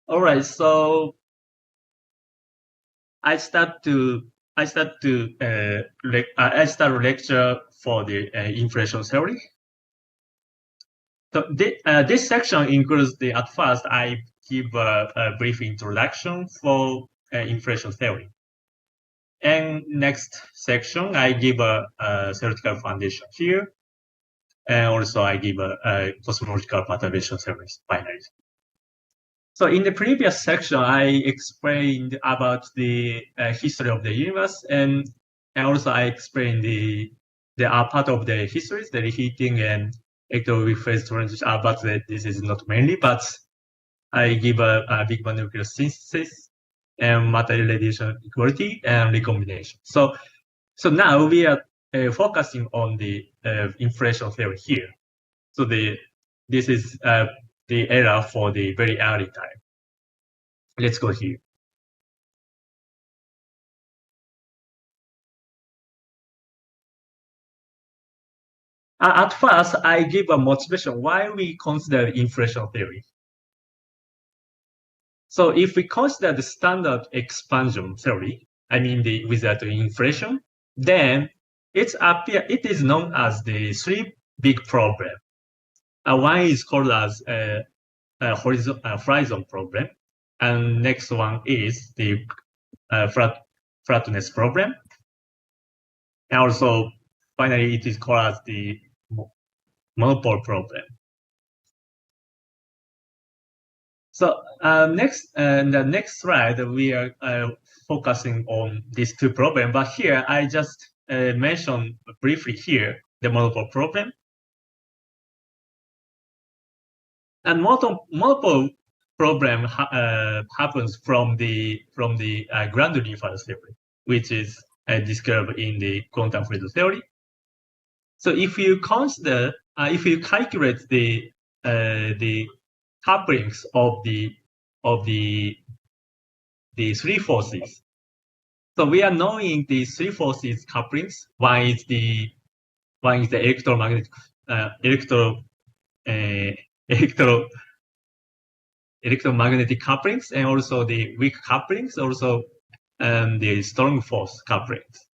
All right, so I start a lecture for the inflation theory. So this section includes at first I give a brief introduction for inflation theory. And next section, I give a theoretical foundation here. And also I give a cosmological perturbation theories finally. So in the previous section, I explained about the history of the universe, and also I explained the part of the history, the reheating and ectoweak phase transition. But this is not mainly, but I give a Big Bang nuclear synthesis and material radiation equality and recombination. So now we are focusing on the inflation theory here. So this is the era for the very early time. Let's go here. At first, I give a motivation why we consider inflation theory. So if we consider the standard expansion theory, I mean without inflation, then it is known as the three big problem. One is called as horizon problem, and next one is the flatness problem, and also finally it is called as the monopole problem. So the next slide, we are focusing on these two problems. But here, I just mentioned briefly here the monopole problem. And monopole problem happens from the ground unified theory, which is described in the quantum field theory. So if you consider, if you calculate the couplings of the three forces. So we are knowing the three forces couplings. One is the electromagnetic electromagnetic couplings, and also the weak couplings, also the strong force couplings.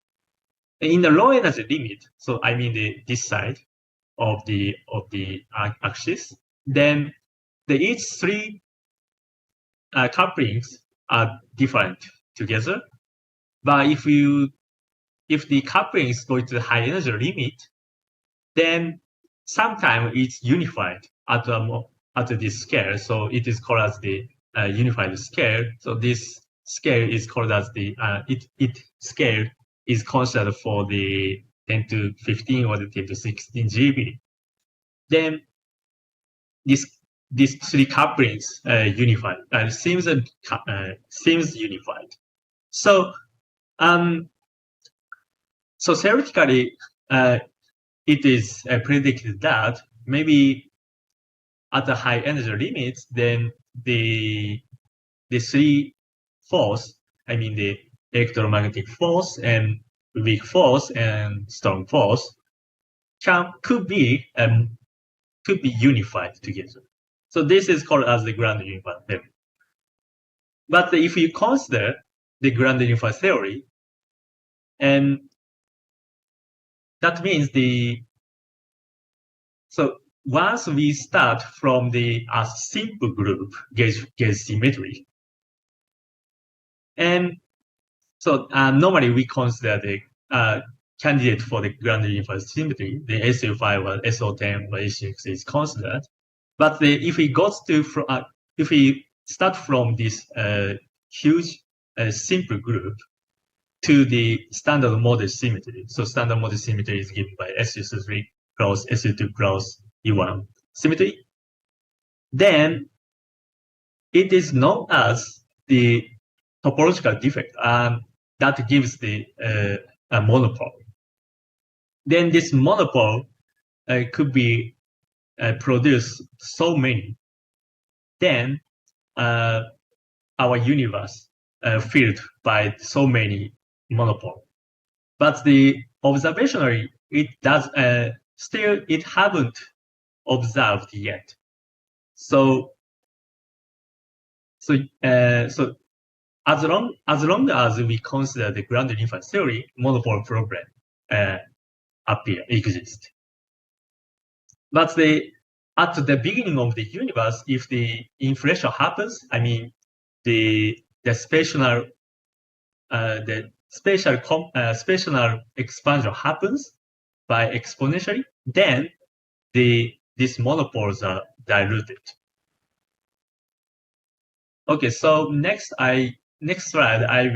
In the low energy limit, so I mean this side of the axis, then each three couplings are different together. But if the couplings go to the high energy limit, then sometimes it's unified at this scale. So it is called as the unified scale. So this scale is called as the it scale is considered for the 10 to 15 or the 10 to 16 GB. Then these three couplings unified seems unified. So so theoretically, it is predicted that maybe at the high energy limits, then the three force, I mean the electromagnetic force and weak force and strong force, could be unified together. So this is called as the ground unified theory. But if you consider the ground unified theory, and that means so once we start from the simple group gauge symmetry, and so normally we consider the candidate for the ground unified symmetry, the SU5 or SO10 or A6 is considered. But if we start from this huge simple group to the standard model symmetry, so standard model symmetry is given by SU3 plus SU2 plus E1 symmetry, then it is known as the topological defect, that gives the monopole. Then this monopole could be produce so many, then our universe filled by so many monopole. But the observationally, it does still it haven't observed yet. So So as long as we consider the ground unified theory, monopole problem exist. But at the beginning of the universe, if the inflation happens, I mean the spatial expansion happens by exponentially, then these monopoles are diluted. Okay, so next slide I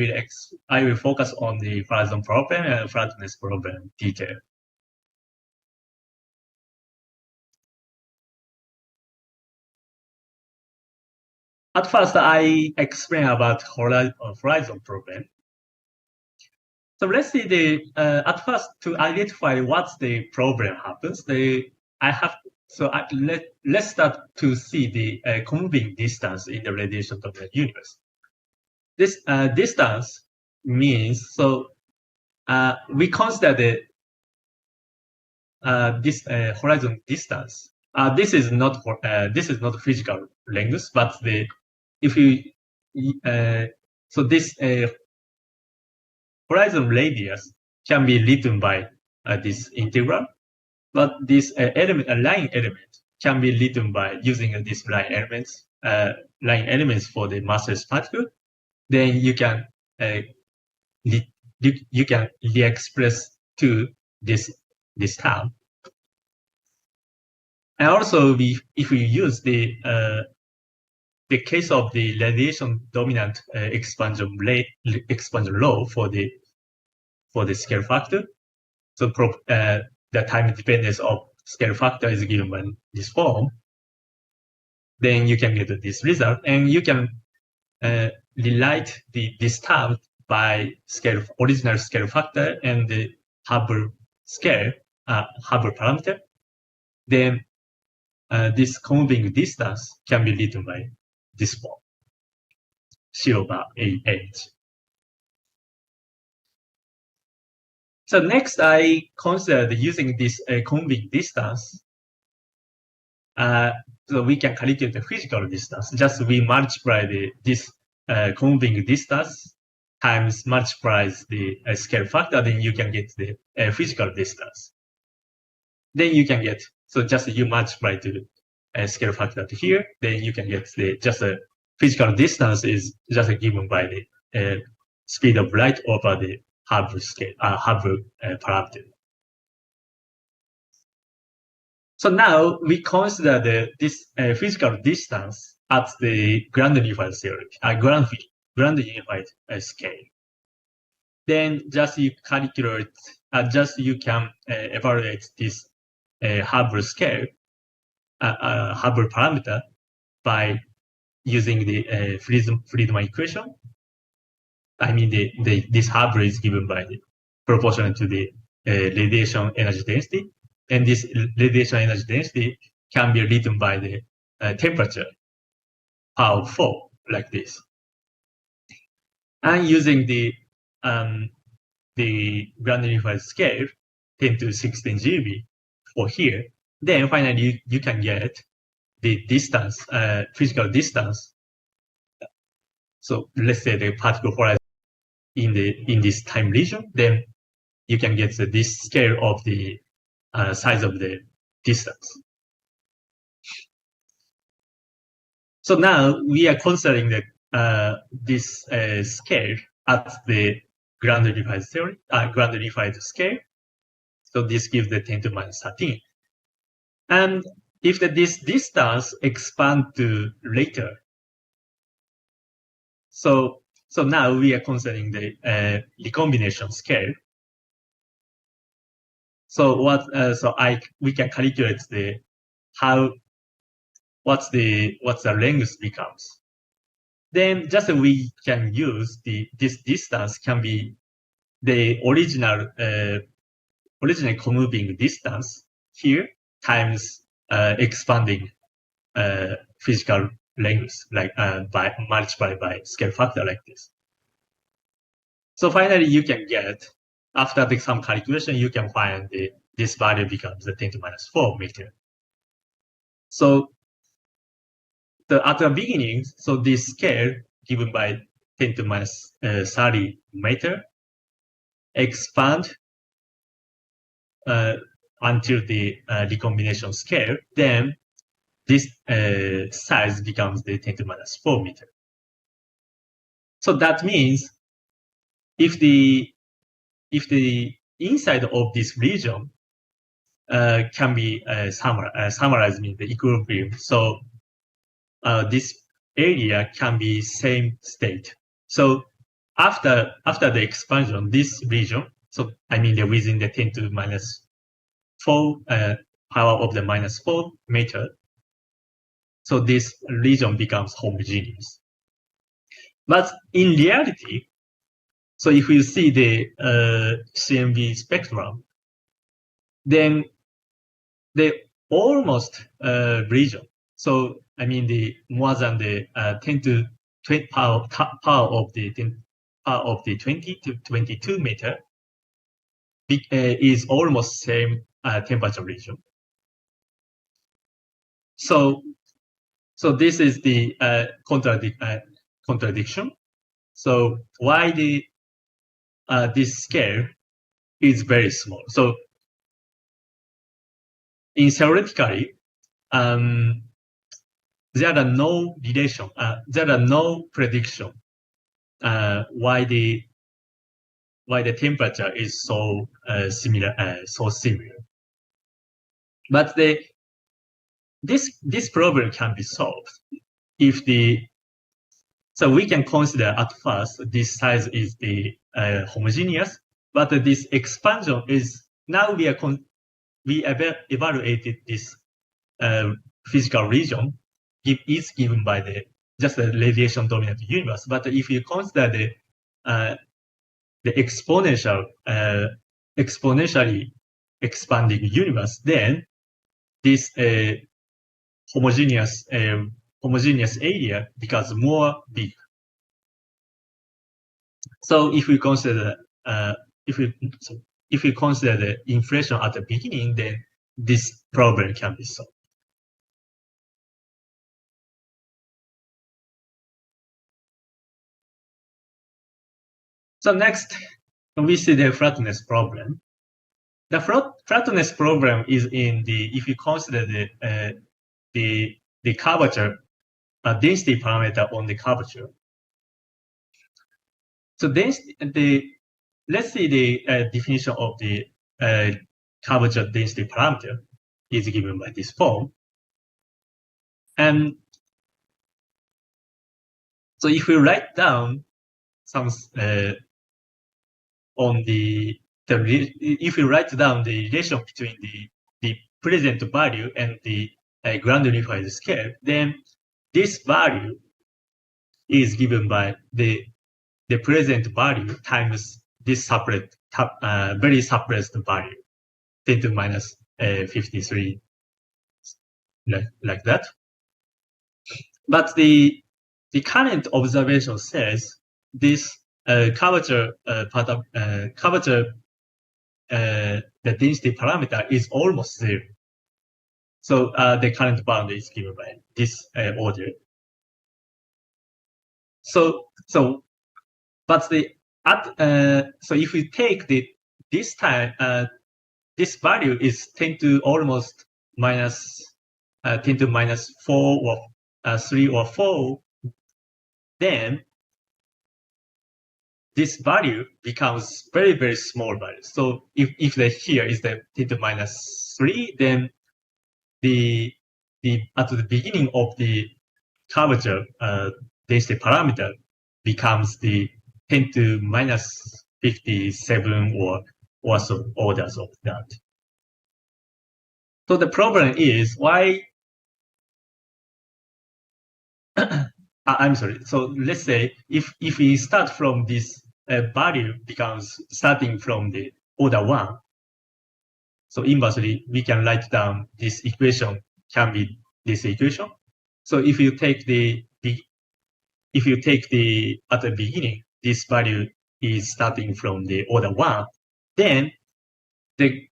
will focus on the Faraday's problem and flatness problem detail. At first, I explain about horizon problem. So let's see at first to identify what's the problem happens. Let's start to see the convening distance in the radiation dominant universe. This distance means we consider this horizon distance. This is not physical length, but this horizon radius can be written by this integral, but this line element can be written by using these line elements for the massless particle. Then you can re-express to this term. And also, if we use the case of the radiation dominant expansion law for the scale factor, so the time dependence of scale factor is given by this form, then you can get this result, and you can rewrite this term by original scale factor and the Hubble parameter. Then this convening distance can be written by this form, C/AH. So next, I considered using this convening distance. So we can calculate the physical distance. Just we multiply this convening distance times multiplies the scale factor, then you can get the physical distance. Then you can get, so just you multiply the scale factor to here, then you can get the physical distance is just given by the speed of light over the Hubble parameter. So now we consider this physical distance at the ground unified theory, ground unified scale. Then just you calculate, you can evaluate this Hubble scale, Hubble parameter by using the Friedmann equation. I mean, this Hubble is given by the proportional to the radiation energy density, and this radiation energy density can be written by the temperature power 4 like this. And using the ground unified scale 10 to 16 GeV for here, then finally you can get the distance, physical distance. So let's say the particle horizon in this time region, then you can get this scale of the size of the distance. So now we are considering this scale at the ground unified theory, ground unified scale. So this gives the 10 to minus 13. And if this distance expands to later, so now we are considering the recombination scale. So we can calculate what's the length becomes. Then just we can use this distance can be the original convening distance here times expanding physical length, like by multiplied by scale factor like this. So finally, you can get, after some calculation, you can find this value becomes the 10 to minus 4 meter. So at the beginning, so this scale given by 10 to minus 30 meter expand until the recombination scale, then this size becomes the 10 to minus 4 meter. So that means if the inside of this region can be summarized in the equilibrium, so this area can be same state. So after the expansion, this region, so I mean within the 10 to minus 4 power of the minus 4 meter, so this region becomes homogeneous. But in reality, so if you see the CMB spectrum, then the almost region, so I mean the more than the 10 to 20 power of the 20 to 22 meter is almost same temperature region. So this is the contradiction. So why this scale is very small. So in theoretically, there are no relation, there are no prediction why the temperature is so similar. But this problem can be solved if so we can consider at first this size is the homogeneous, but this expansion is now we evaluated this physical region is given by just the radiation dominant universe. But if you consider the exponentially expanding universe, then this homogeneous area becomes more big. So if we consider if we consider the inflation at the beginning, then this problem can be solved. So next, we see the flatness problem. The flatness problem is in if you consider the curvature density parameter on the curvature. So let's see the definition of the curvature density parameter is given by this form. And so if we write down some if we write down the relation between the present value and the ground unified scale, then this value is given by the present value times this very suppressed value, 10 to minus 53, like that. But the current observation says this curvature the density parameter is almost zero. So the current bound is given by this order. So but so if we take this time this value is 10 to almost minus 10 to minus 4 or 3 or 4, then this value becomes very, very small value. So if the here is the 10 to minus 3, then at the beginning of the curvature density parameter becomes the 10 to minus 57 or so orders of that. So the problem is why I'm sorry. So let's say if we start from this value becomes starting from the order 1. So inversely, we can write down this equation can be this equation. So if you take at the beginning, this value is starting from the order 1, then the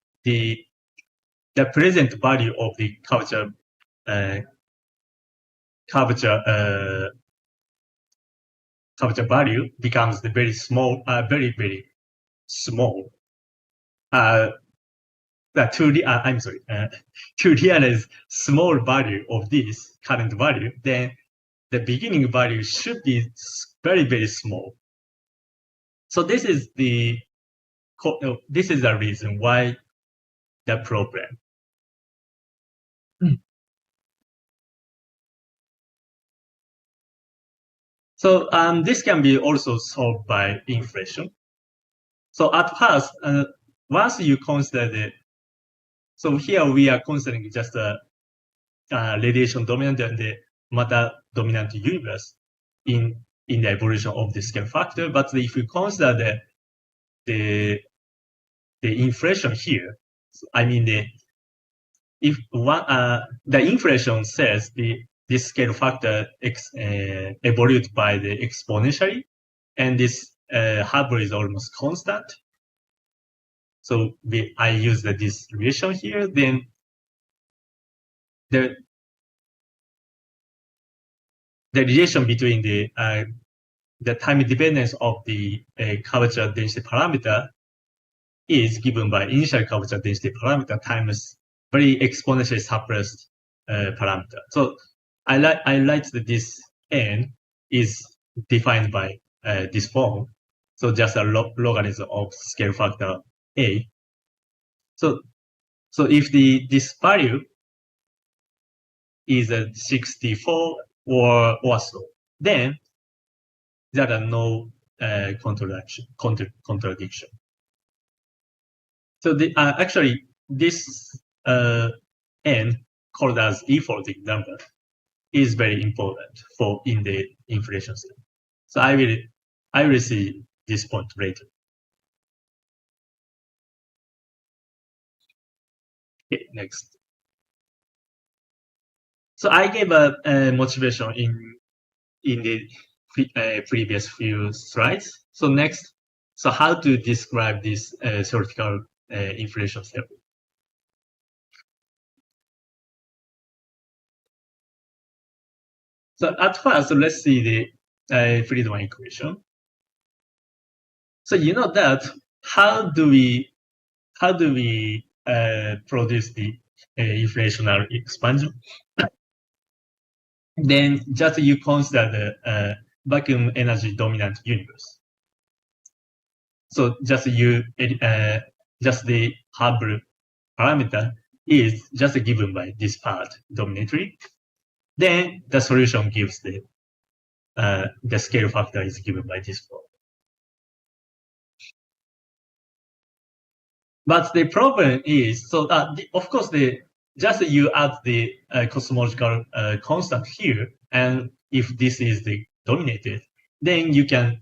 present value of the curvature curvature value becomes the very small, very small. To realize small value of this current value, then the beginning value should be very small. So this is the reason why the problem. So this can be also solved by inflation. So at first, once you consider so here we are considering just a radiation dominant and the matter dominant universe in the evolution of the scale factor. But if you consider the inflation here, I mean if the inflation says this scale factor evolved by the exponentially, and this Hubble is almost constant. So I use this relation here. Then the relation between the time dependence of the curvature density parameter is given by initial curvature density parameter times very exponentially suppressed parameter. So I write that this n is defined by this form. So just a logarithm of scale factor a. So if this value is 64 or so, then there are no contradiction. So actually this n called as E-folding number is very important in the inflation system. So I will see this point later. Okay, next. So I gave a motivation in the previous few slides. So next, so how to describe this theoretical inflation theory? So at first, let's see the Friedman equation. So you know that how do we produce the inflationary expansion? Then just you consider the vacuum energy dominant universe. So just just the Hubble parameter is just given by this part dominatory. Then the solution gives the scale factor is given by this form. But the problem is, so of course just you add the cosmological constant here, and if this is the dominated, then you can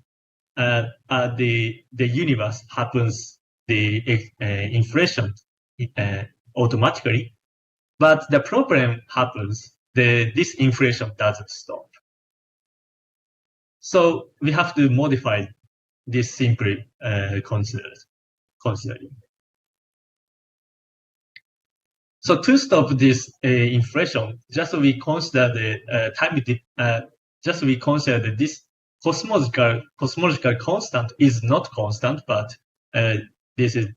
the universe happens the inflation automatically, but the problem happens this inflation doesn't stop. So we have to modify this simply considering. So to stop this inflation, just we consider the just we consider that this cosmological constant is not constant, but this is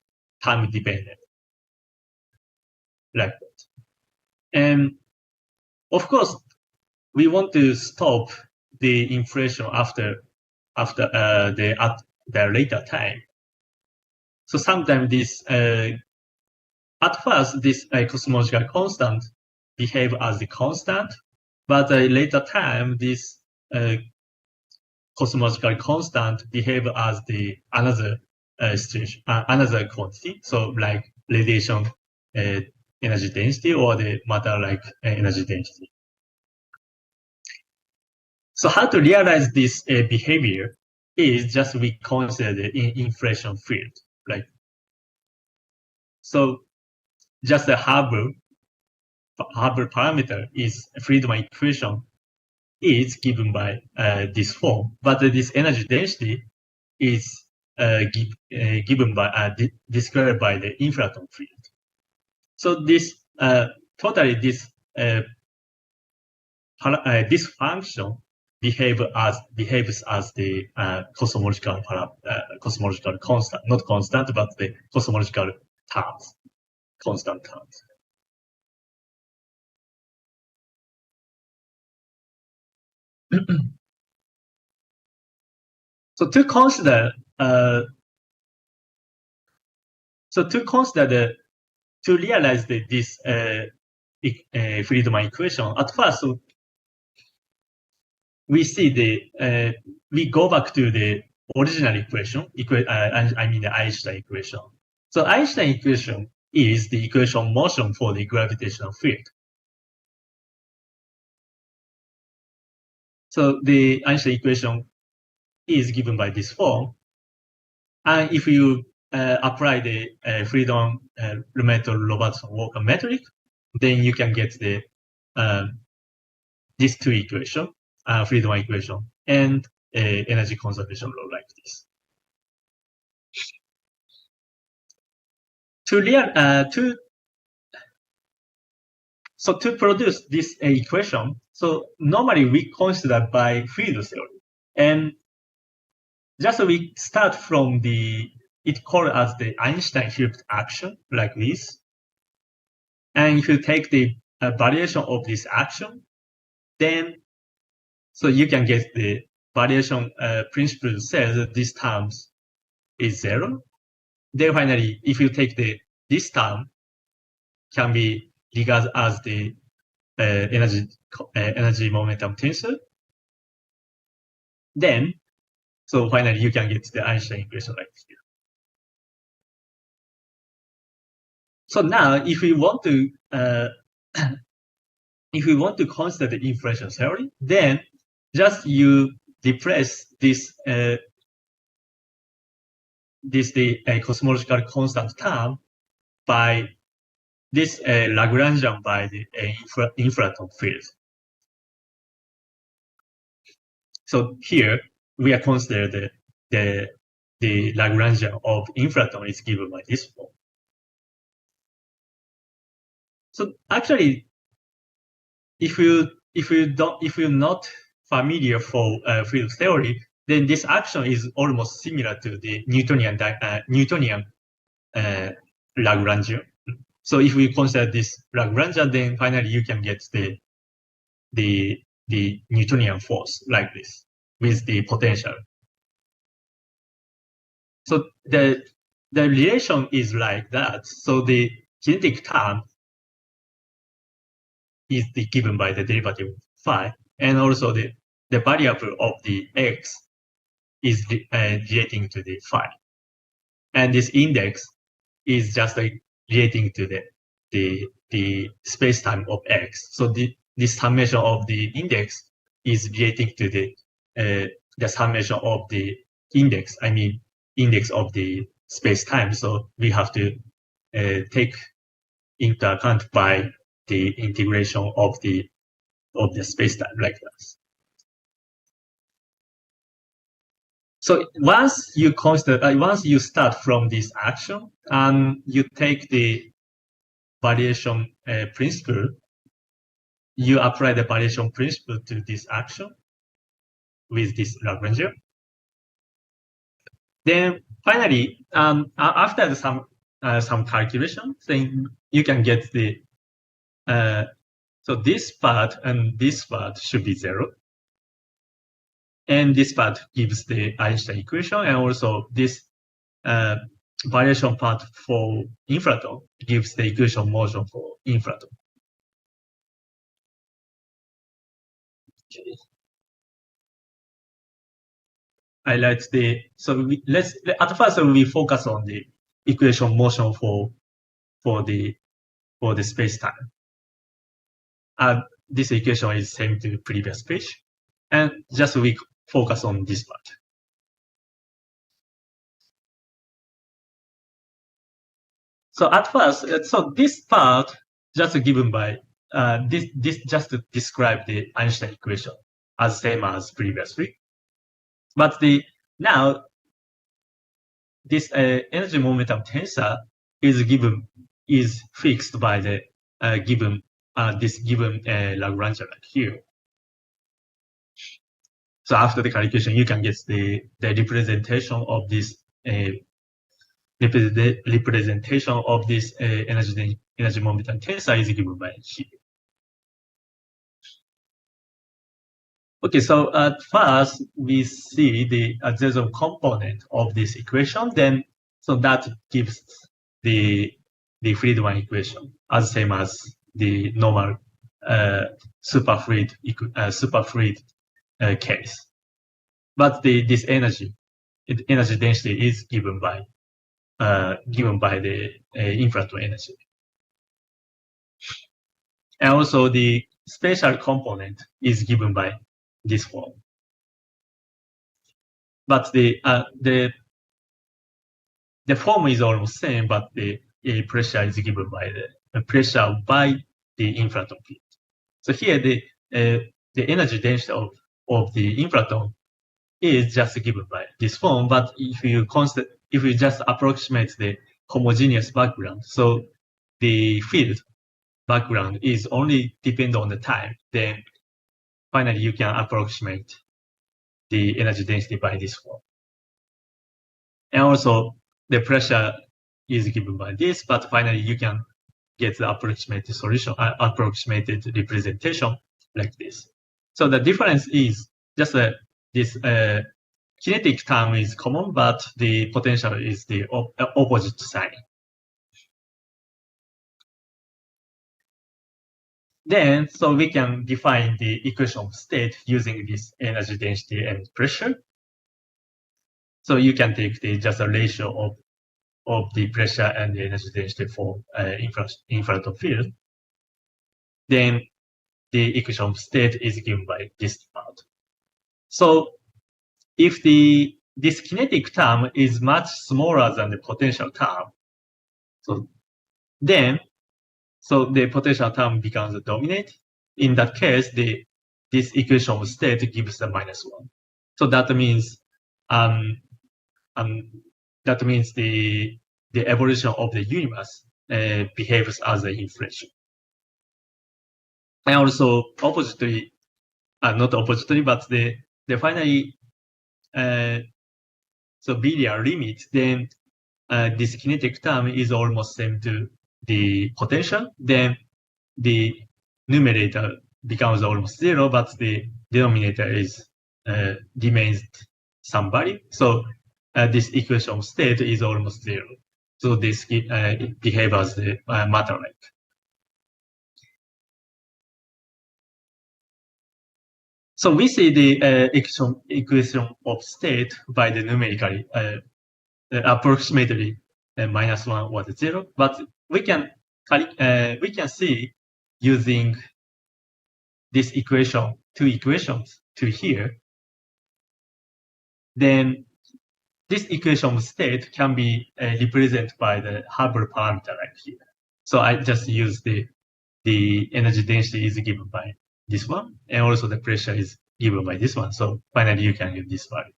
time dependent, like that. And of course, we want to stop the inflation after the later time. So sometimes this at first this cosmological constant behave as the constant, but later time this cosmological constant behave as the another situation, another quantity. So like radiation energy density or the matter like energy density. So how to realize this behavior is just we consider the inflation field, right? So just the Hubble parameter is Friedman equation is given by this form, but this energy density is given by described by the inflaton field. So this totally this this function behaves as the cosmological constant, not constant, but the cosmological terms, constant terms. So to consider to realize this Friedman equation, at first we go back to the original equation. I mean the Einstein equation. So Einstein equation is the equation of motion for the gravitational field. So the Einstein equation is given by this form, and if you apply the Friedman-Lemaitre-Robertson-Walker metric, then you can get the these two equations, Friedman equation and energy conservation law like this. To produce this equation, so normally we consider by field theory, and just we start from it called as the Einstein field action like this, and if you take the variation of this action, then so you can get the variation principle says that this term is 0. Then finally, if you take this term, can be regarded as the energy momentum tensor. Then, so finally you can get the Einstein equation like here. So now, if we want to consider the inflation theory, then just you replace the cosmological constant term by this Lagrangian by the infraton field. So here we are considering the Lagrangian of infraton is given by this form. So actually, if you're not familiar for field theory, then this action is almost similar to the Newtonian Lagrangian. So if we consider this Lagrangian, then finally you can get the Newtonian force like this with the potential. So the relation is like that. So the kinetic term is given by the derivative phi, and also the variable of the x is relating to the phi, and this index is just relating to the space-time of x. So this summation of the index is relating to the summation of the index. I mean index of the space-time. So we have to take into account by the integration of the space-time like that. So once you start from this action and you take the variation principle, you apply the variation principle to this action with this Lagrangian. Then finally, after some calculation, then you can get the so this part and this part should be 0. And this part gives the Einstein equation, and also this variation part for infraton gives the equation of motion for infraton. Okay. I like at first we focus on the equation of motion for the space-time. This equation is same to the previous page, and just we focus on this part. So at first, so this part just given by this just to describe the Einstein equation as same as previously, but now this energy momentum tensor is fixed by the given Lagrangian like here. So after the calculation, you can get the representation of this representation of this energy momentum tensor is given by here. Okay, so at first we see the there's a component of this equation, then so that gives the Friedman equation as same as the normal superfluid case. But this energy density is given by the inflaton energy, and also the spatial component is given by this form. But the form is almost same, but the pressure is given by the pressure by the inflaton field. So here the energy density of the inflaton is just given by this form. But if you just approximate the homogeneous background, so the field background is only depend on the time, then finally you can approximate the energy density by this form. And also the pressure is given by this, but finally you can get the approximated solution, approximated representation like this. So the difference is just this kinetic term is common, but the potential is the opposite sign. Then, so we can define the equation of state using this energy density and pressure. So you can take just a ratio of the pressure and the energy density for inflaton field. Then the equation of state is given by this part. So if this kinetic term is much smaller than the potential term, then the potential term becomes the dominant. In that case, this equation of state gives a -1. So that means the evolution of the universe behaves as an inflation. And also oppositely, not oppositely, but the finally so biliar limit, then this kinetic term is almost same to the potential. Then the numerator becomes almost 0, but the denominator is remains some value. So this equation of state is almost 0. So this it behaves as the matter-like. So we see the equation of state by the numerically approximately -1 or 0, but we can see using this equation, two equations to here, then this equation of state can be represented by the Hubble parameter like here. So I just use the energy density is given by this one, and also the pressure is given by this one. So finally you can use this value.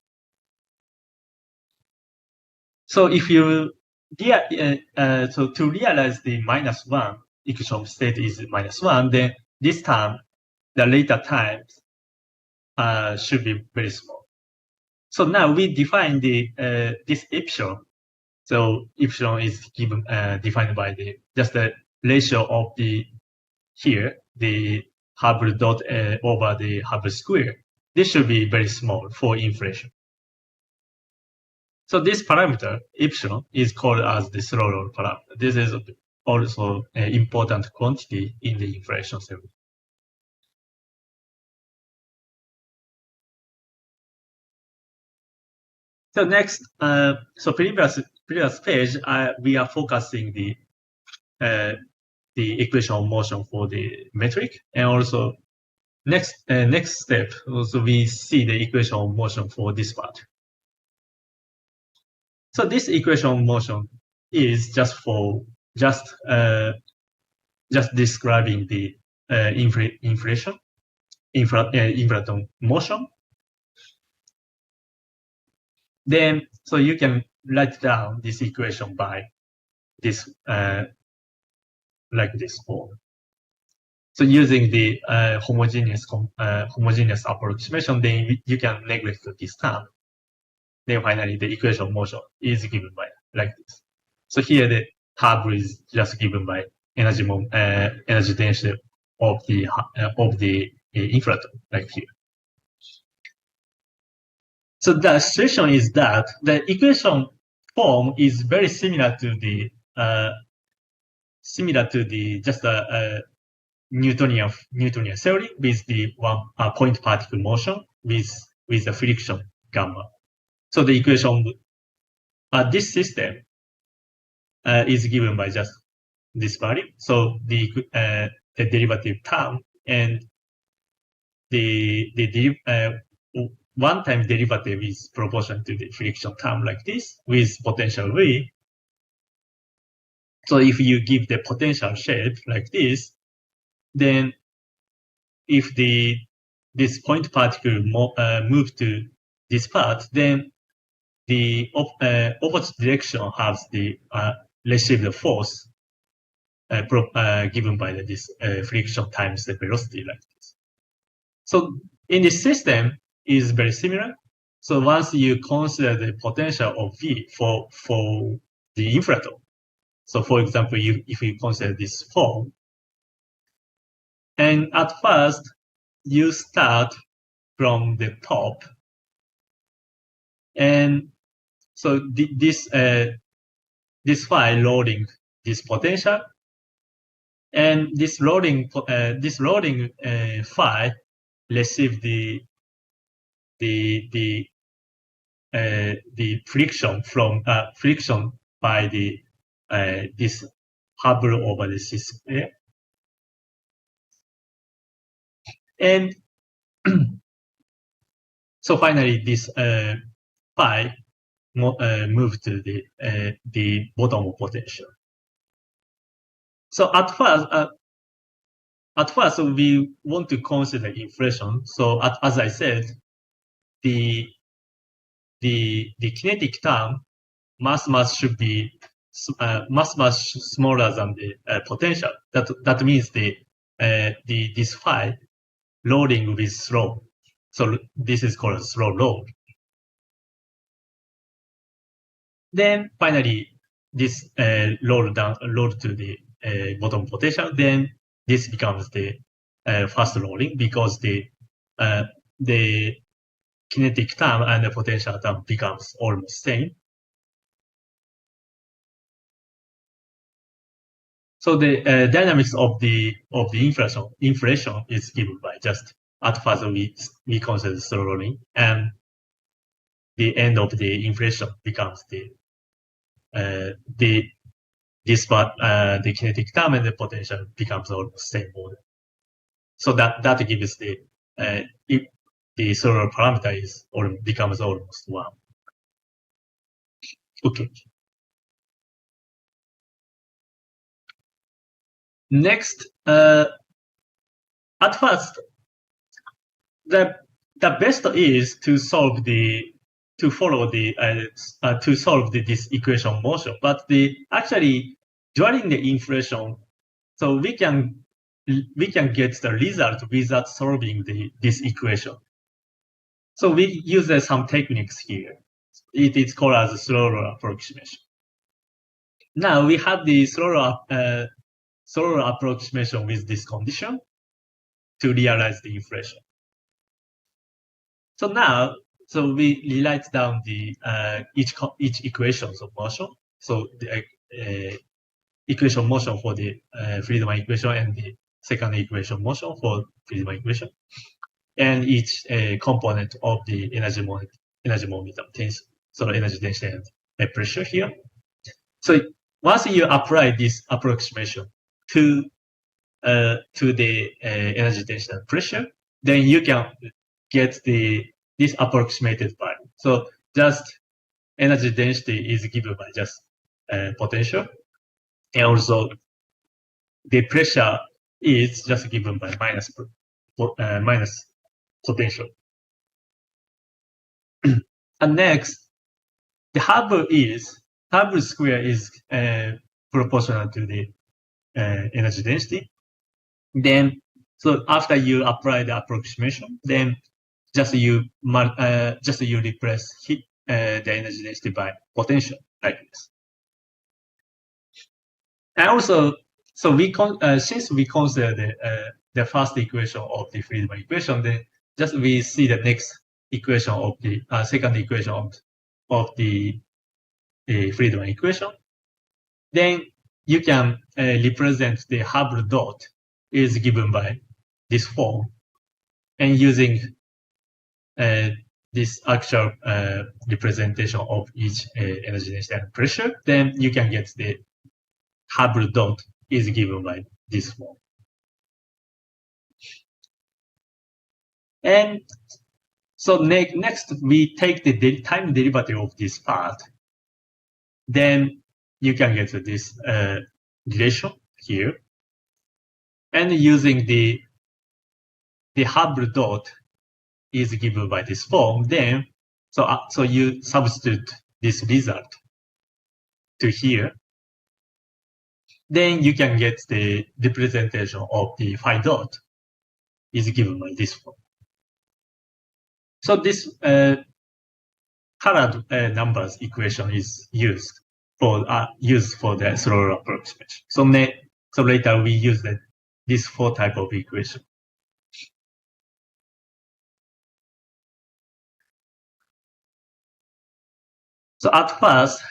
So if you so to realize the -1 equation of state is -1, then this term, the later times should be very small. So now we define this epsilon. So epsilon is given defined by just the ratio of the Hubble dot over the Hubble square. This should be very small for inflation. So this parameter epsilon is called as the slow roll parameter. This is also an important quantity in the inflation theory. So next, so previous page, we are focusing the equation of motion for the metric, and also next step, also we see the equation of motion for this part. So this equation of motion is just describing the inflaton motion. Then, so you can write down this equation by this like this form. So using the homogeneous approximation, then you can neglect this term. Then finally, the equation of motion is given by like this. So here the hub is just given by energy density of the inflaton, like here. So the situation is that the equation form is very similar to the just Newtonian theory with the one point particle motion with the friction gamma. So the equation this system is given by just this value. So the derivative term and the one-time derivative is proportional to the friction term like this with potential V. So if you give the potential shape like this, then if this point particle move to this part, then the opposite direction has the received force given by this friction times the velocity like this. So in this system is very similar. So once you consider the potential of V for the inflaton, so for example, if you consider this form, and at first you start from the top, and so this phi loading this potential, and this loading phi receive the friction from friction by the this Hubble over the C square, and so finally this phi move to the bottom of potential. So at first we want to consider inflation. So as I said, the kinetic term mass should be mass smaller than the potential. That means this phi loading will be slow. So this is called slow load. Then finally this load to the bottom potential. Then this becomes the fast loading because the kinetic term and the potential term becomes almost same. So the dynamics of the inflation is given by just at first we consider slow loading, and the end of the inflation becomes the this part the kinetic term and the potential becomes almost same order. So that gives the solar parameter becomes almost 1. Okay. Next, at first, the best is to solve this equation motion. But actually during the inflation, so we can get the result without solving this equation. So we use some techniques here. It is called as a slow roll approximation. Now we have the slow roll approximation with this condition to realize the inflation. So now, we rewrite down the each equations of motion. So the equation of motion for the Friedman equation and the second equation of motion for Friedman equation, and each component of the energy momentum tensor, so energy density and pressure here. So once you apply this approximation to the energy density and pressure, then you can get this approximated value. So just energy density is given by just potential, and also the pressure is just given by minus potential. And next, the Hubble square is proportional to the energy density. Then So after you apply the approximation, then just you replace the energy density by potential like this. And also, so since we consider the first equation of the Friedman equation, then just we see the next equation of the second equation of the Friedman equation. Then you can represent the Hubble dot is given by this form, and using this actual representation of each energy density and pressure, then you can get the Hubble dot is given by this form. And so next we take the time derivative of this part. Then you can get this relation here. And using the Hubble dot is given by this form, then so you substitute this result to here. Then you can get the representation of the phi dot is given by this form. So this colored numbers equation is used for the slow approximation. So later we use this 4 type of equation. So at first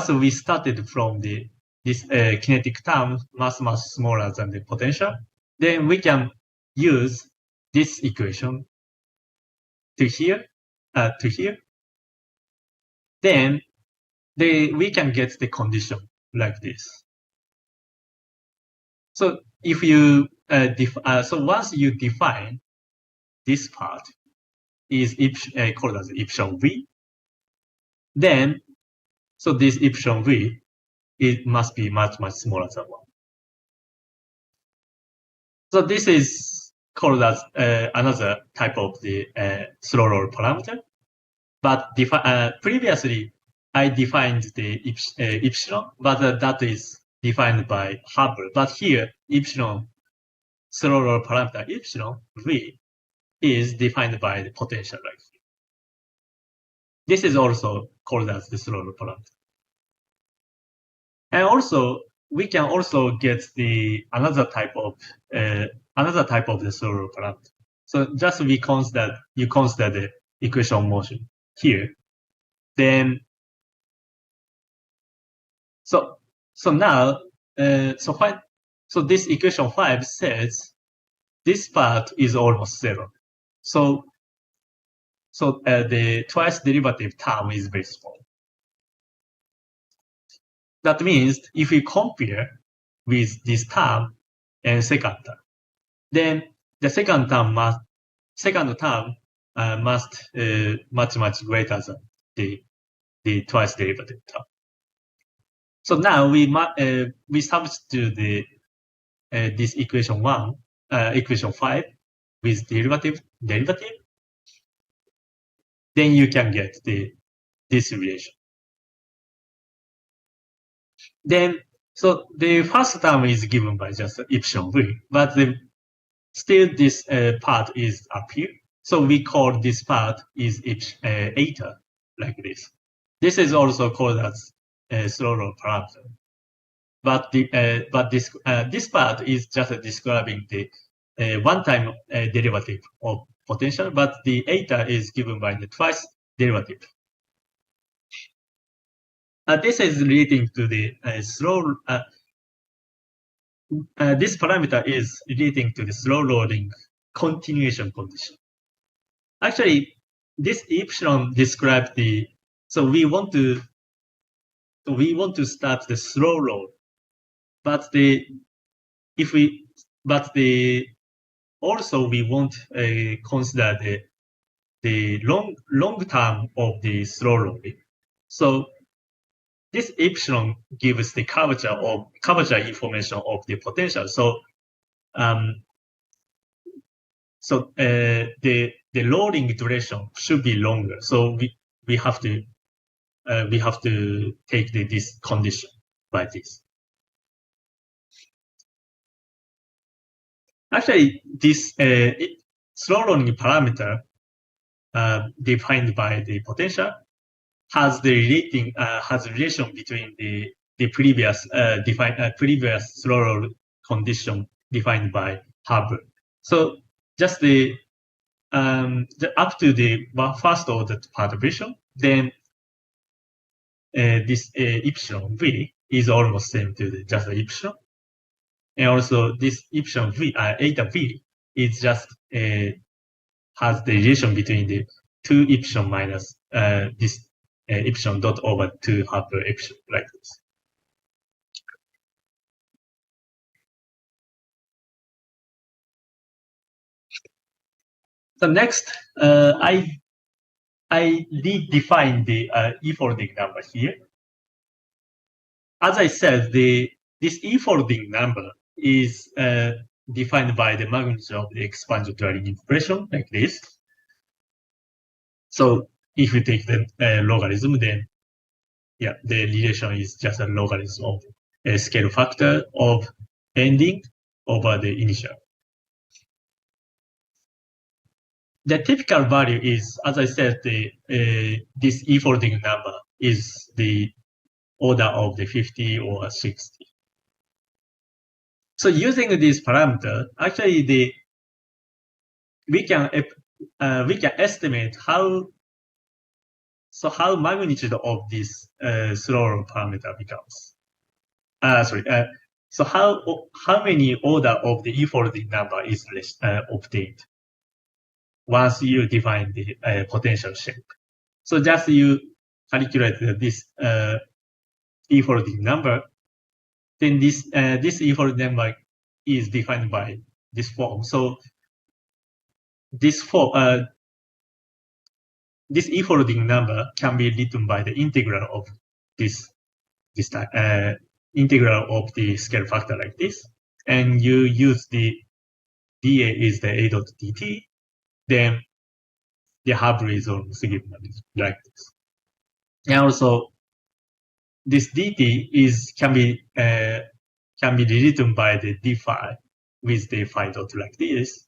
we started from this kinetic term much smaller than the potential. Then we can use this equation to here. Then we can get the condition like this. So if you so once you define this part is called as epsilon v, then so this epsilon v it must be much smaller than 1. So this is called as another type of the slow roll parameter. But previously I defined the epsilon, but that is defined by Hubble. But here epsilon slow roll parameter epsilon v is defined by the potential like here. This is also called as the slow roll parameter. And also we can also get another type of the slow roll parameter. So just you consider the equation of motion here. Then so now so this equation 5 says this part is almost 0. So the twice derivative term is very small. That means if we compare with this term and second term, then the second term must much greater than the twice derivative term. So now we substitute this equation 5 with derivative. Then you can get this relation. Then so the first term is given by just epsilon v, but still this part is up here. So we call this part is eta like this. This is also called as slow roll parameter. But this part is just describing the one-time derivative of potential, but the eta is given by the twice derivative. This is relating to the this parameter is relating to the slow rolling continuation condition. Actually, this epsilon describes so we want to start the slow roll, but also we want to consider the long term of the slow rolling. So this epsilon gives the curvature information of the potential. So the rolling duration should be longer. So we have to take this condition by this. actually this slow rolling parameter defined by the potential has the relation between the previous previous slow roll condition defined by Hubble. So just up to the first order perturbation, then this epsilon v is almost same to just the epsilon, and also this epsilon v eta v is just has the relation between the 2 epsilon minus this epsilon dot over 2 Hubble epsilon, like this. So next, I redefine the E-folding number here. As I said, this E-folding number is defined by the magnitude of the expansion during inflation, like this. So if you take the logarithm, then yeah, the relation is just a logarithm of a scale factor of ending over the initial. The typical value is, as I said, this E-folding number is the order of the 50 or 60. So using this parameter, actually we can estimate how magnitude of this slow roll parameter becomes. So how many order of the E-folding number is obtained once you define the potential shape. So just you calculate this E-folding number, then this E-folding number is defined by this form. So this E-folding number can be written by the integral of this integral of the scale factor like this, and you use the dA is the a dot dt, then the Hubble is almost given like this. And also this dt can be rewritten by the d phi with the phi dot like this,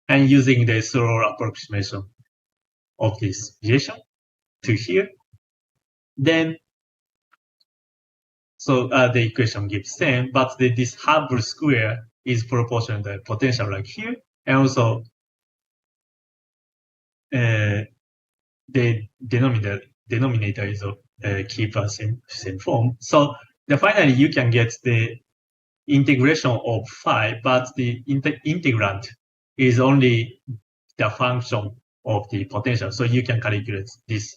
and using the slow approximation of this relation to here, then so the equation gives same, but this Hubble square is proportional to the potential like here, and also the denominator is keep a same form. So finally you can get the integration of phi, but the integrand is only the function of the potential. So you can calculate this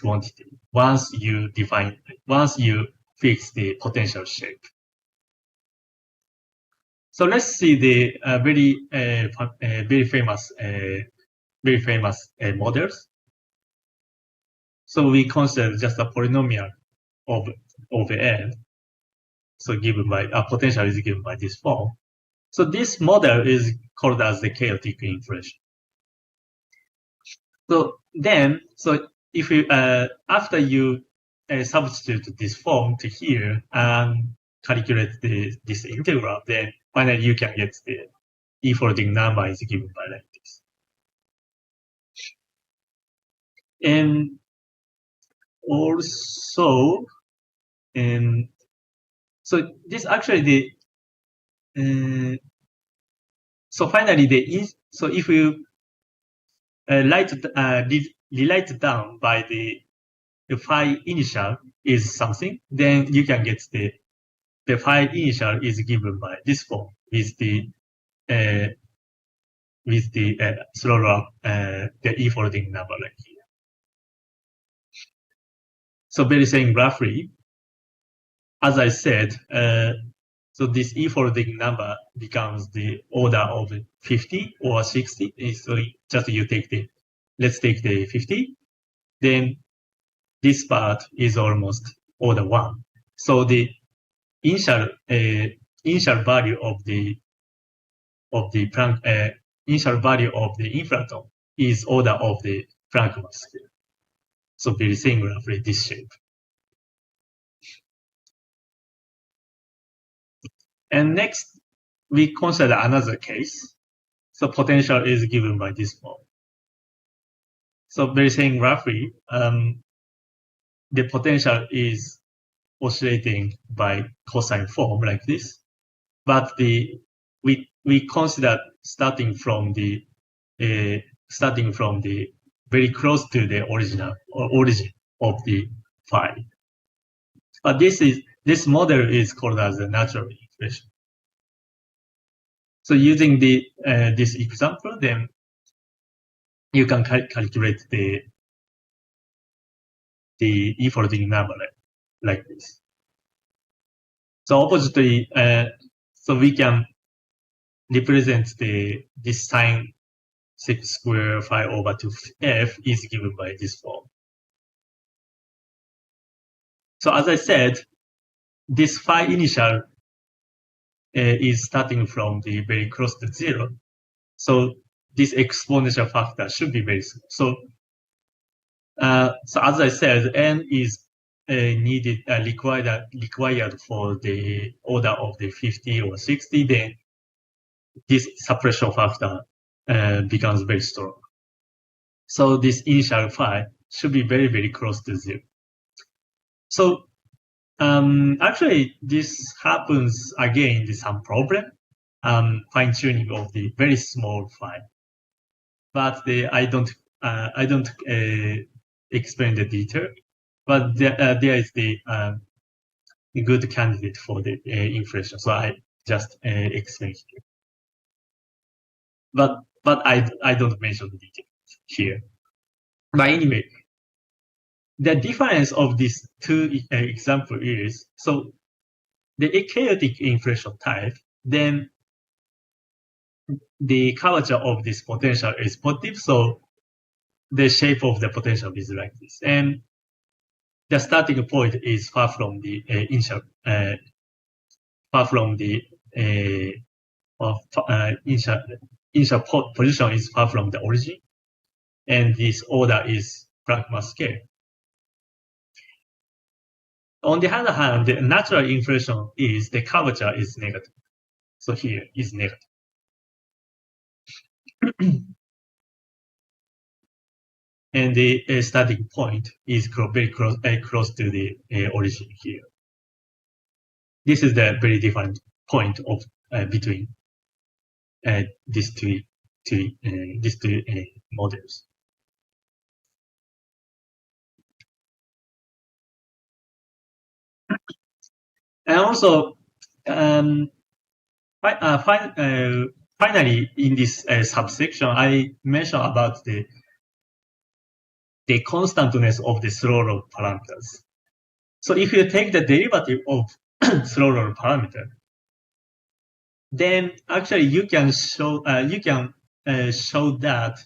quantity once you fix the potential shape. So let's see the very famous models. So we consider just a polynomial of n. So given by potential is given by this form. So this model is called as the chaotic inflation. So then, if you after you substitute this form to here and calculate this integral, then finally you can get the E-folding number is given by like this. And also, so this actually so finally so if you rewrite down by the phi initial is something, then you can get the phi initial is given by this form with the slow roll the E-folding number like here. So very saying roughly, as I said, so this E-folding number becomes the order of 50 or 60. So just you take let's take the 50. Then this part is almost order 1. So the initial value of the Planck initial value of the inflaton is order of the Planck mass scale. So very saying roughly this shape. And next, we consider another case. So potential is given by this form. So very saying roughly, the potential is oscillating by cosine form like this, but we consider starting from the very close to the origin of the phi. But this model is called as a natural inflation. So using this example, then you can calculate the e-folding number like this. So oppositely, so we can represent this sine 6 square phi over 2f is given by this form. So as I said, this phi initial is starting from the very close to 0. So this exponential factor should be very small. So as I said, n is required for the order of the 50 or 60. Then this suppression factor becomes very strong. So this initial phi should be very, very close to 0. So actually, this happens again in some problem, fine-tuning of the very small phi. But I don't explain the detail. But there is the good candidate for the inflation. So I just explain here. But I don't mention the detail here. But anyway, the difference of these two examples is, so the chaotic inflation type, then the curvature of this potential is positive, so the shape of the potential is like this. And the starting point is far from the initial position is far from the origin, and this order is Planck scale. On the other hand, the natural inflation is the curvature is negative. So here is negative. And the starting point is very close to the origin here. This is the very different point of between these two models. And also, finally, in this subsection, I mentioned about the constantness of the slow-roll parameters. So if you take the derivative of slow-roll parameter, then actually you can show that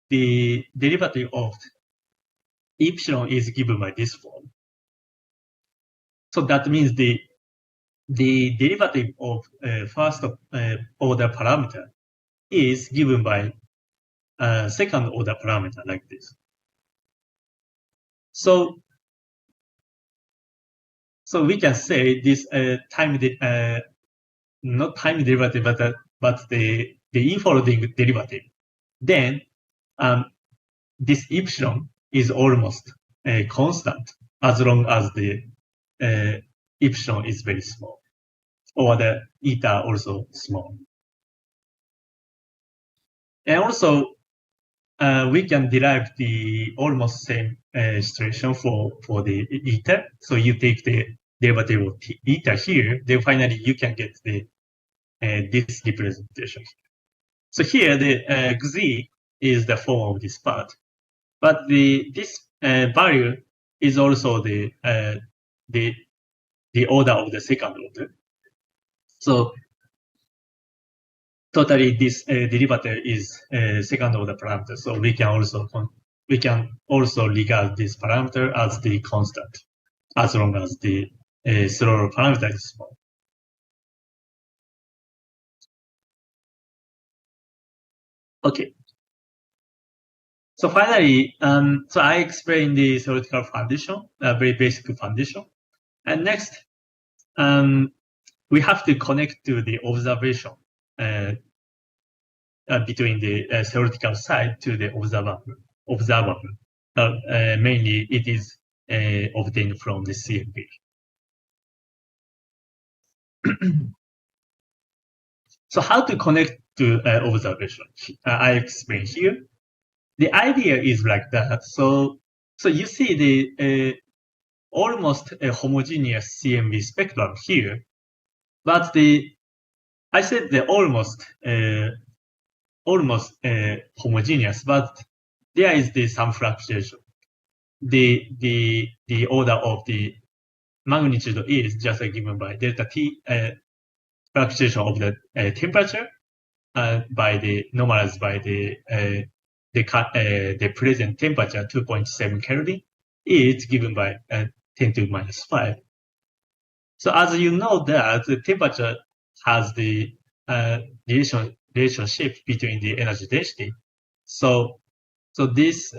the derivative of epsilon is given by this form. So that means the derivative of first order parameter is given by second order parameter like this. So we can say this not time derivative, but the e-folding derivative. Then this epsilon is almost constant as long as the epsilon is very small, or the eta also small. And also, we can derive the almost same situation for the eta. So you take the derivative of eta here, then finally you can get the this representation. So here the xi is the form of this part, but this value is also the order of the second order. So totally this derivative is second order parameter. So we can also regard this parameter as the constant as long as the slow parameter is small. Okay. So finally, so I explained the theoretical foundation, very basic foundation. And next, we have to connect to the observation between the theoretical side to the observable. Mainly, it is obtained from the CFP. So how to connect to observation? I explain here. The idea is like that. So you see the almost a homogeneous CMB spectrum here, but I said the almost homogeneous, but there is some fluctuation. The order of the magnitude is just given by delta T fluctuation of the temperature normalized by the present temperature 2.7 Kelvin is given by 10 to minus 5. So as you know that the temperature has the relationship between the energy density. So this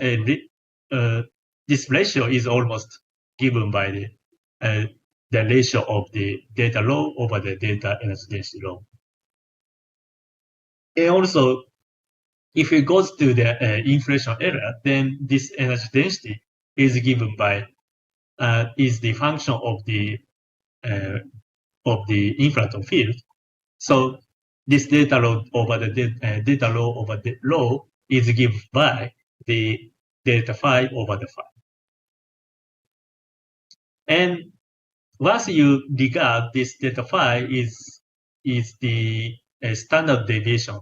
ratio is almost given by the ratio of the delta rho over the delta energy density rho. And also, if it goes to the inflation error, then this energy density is given by is the function of the inflaton field. So this delta rho over the delta rho over the rho is given by the delta phi over the phi. And once you regard this delta phi is the standard deviation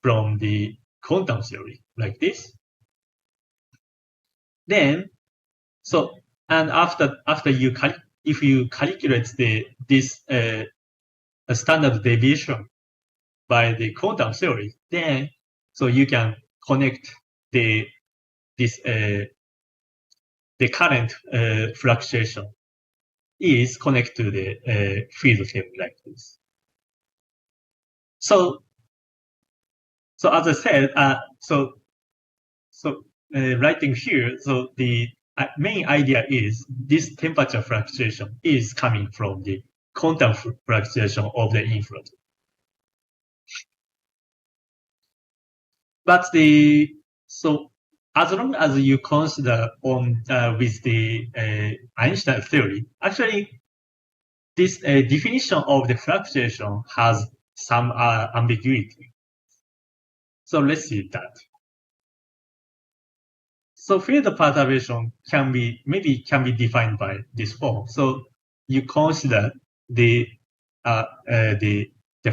from the quantum theory, like this. Then, and after you if you calculate this standard deviation by the quantum theory, then you can connect the current fluctuation is connected to the field theory like this. So as I said, writing here, so the main idea is this temperature fluctuation is coming from the quantum fluctuation of the inflaton. But as long as you consider with the Einstein theory, actually this definition of the fluctuation has some ambiguity. So let's see that. So field perturbation can be defined by this form. So you consider the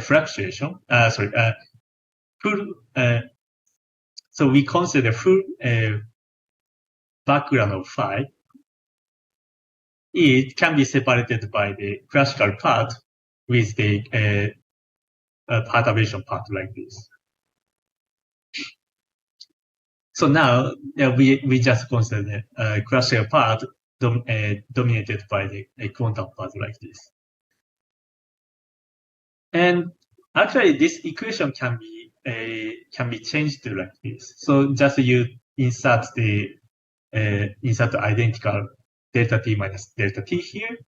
fluctuation. Full. So we consider full background of phi. It can be separated by the classical part with the perturbation part like this. So now we just consider the classical part dominated by the quantum part like this. And actually, this equation can be changed to like this. So just you insert the identical delta t minus delta t here,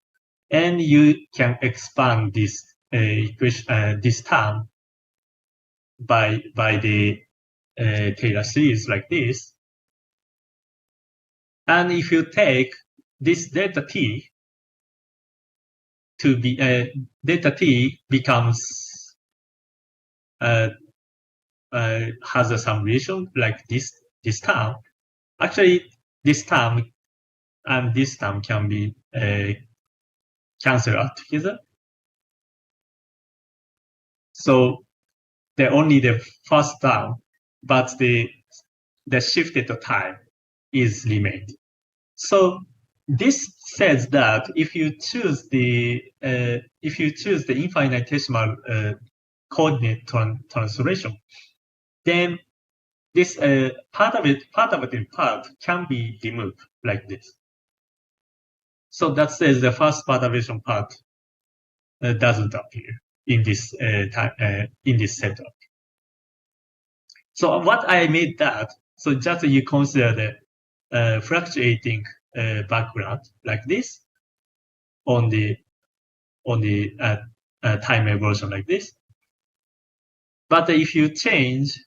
and you can expand this equation, this term by the Taylor series like this. And if you take this delta t to be delta t becomes has some relation like this term. Actually, this term and this term can be cancelled out together. So only the first term, but the shifted time is remained. So this says that if you choose the infinitesimal coordinate translation, then this perturbative part can be removed like this. So that says the first perturbation part doesn't appear in this setup. So what I made that, so just you consider the fluctuating background like this on the time evolution like this. But if you change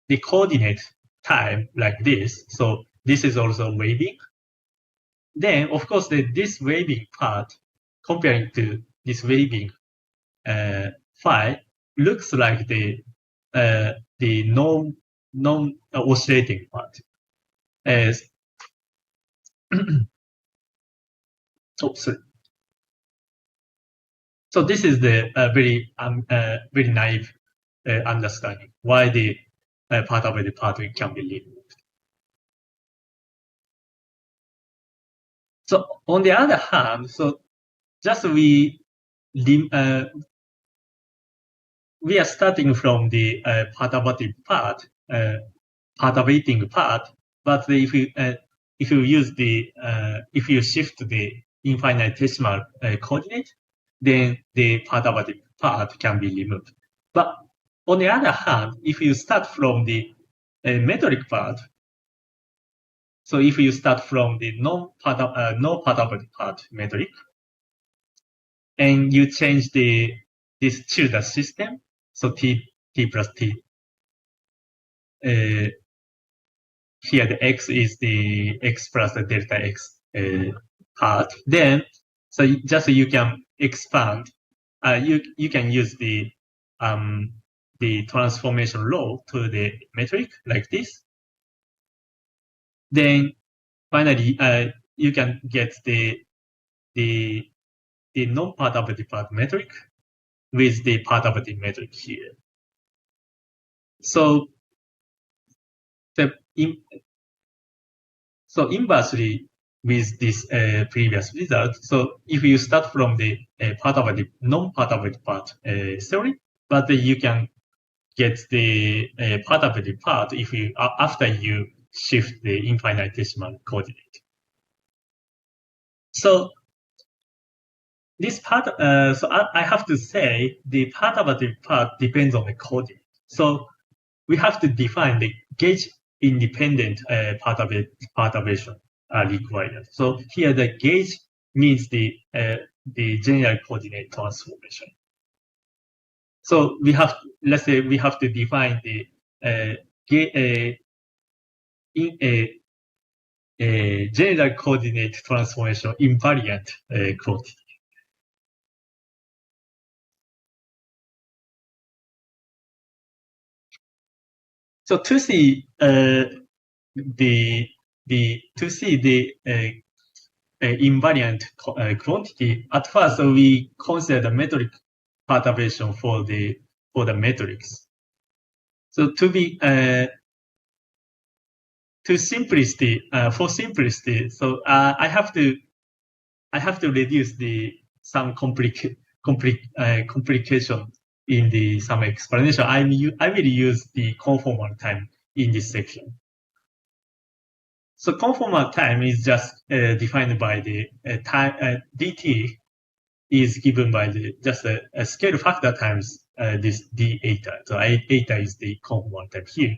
the coordinate time like this, so this is also waving, then of course this waving part comparing to this waving phi looks like the non oscillating part. As oh, sorry. So this is the very naive understanding why the part of the pathway can be removed. So on the other hand, so just we are starting from the perturbative part, perturbating part, but if you use the if you shift the infinitesimal coordinate, then the perturbative part can be removed. But on the other hand, if you start from the metric part, so if you start from the non-perturbative part metric, and you change this tilde system, so t plus t. Here the x is the x plus the delta x part. Then, so just you can expand. You can use the transformation law to the metric like this. Then finally, you can get the non-perturbative part metric with the perturbative metric here. So inversely with this previous result, so if you start from the non-perturbative part theory, but you can get the perturbative part if you after you shift the infinitesimal coordinate. So this part, so I have to say the perturbative part depends on the coordinate. So we have to define the gauge independent perturbation required. So here the gauge means the general coordinate transformation. So we have, let's say we have to define the general coordinate transformation invariant quantity. So to see the invariant quantity, at first we consider the metric perturbation for the matrix. So for simplicity, so I have to reduce some complication in some explanation. I will use the conformal time in this section. So conformal time is just defined by the time dt is given by just a scale factor times this d eta. So eta is the conformal time here.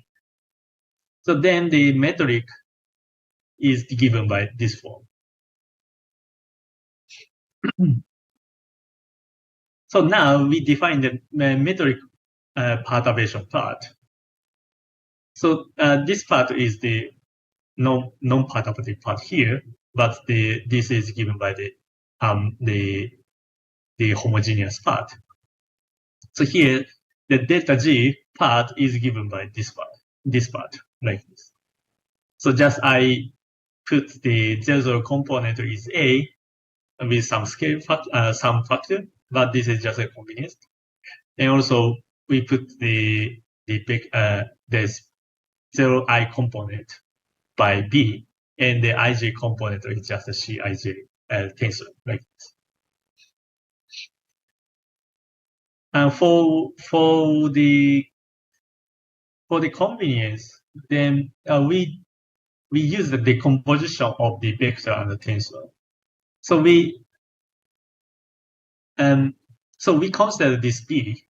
So then the metric is given by this form. So now we define the metric perturbation part. So this part is the non-perturbative part here, but this is given by the homogeneous part. So here the delta G part is given by this part like this. So just I put the zero component is A with some scale some factor, but this is just a convenience. And also we put the zero I component by B, and the ij component is just a Cij tensor like this. And for the convenience, then we use the decomposition of the vector and the tensor. So we consider this B,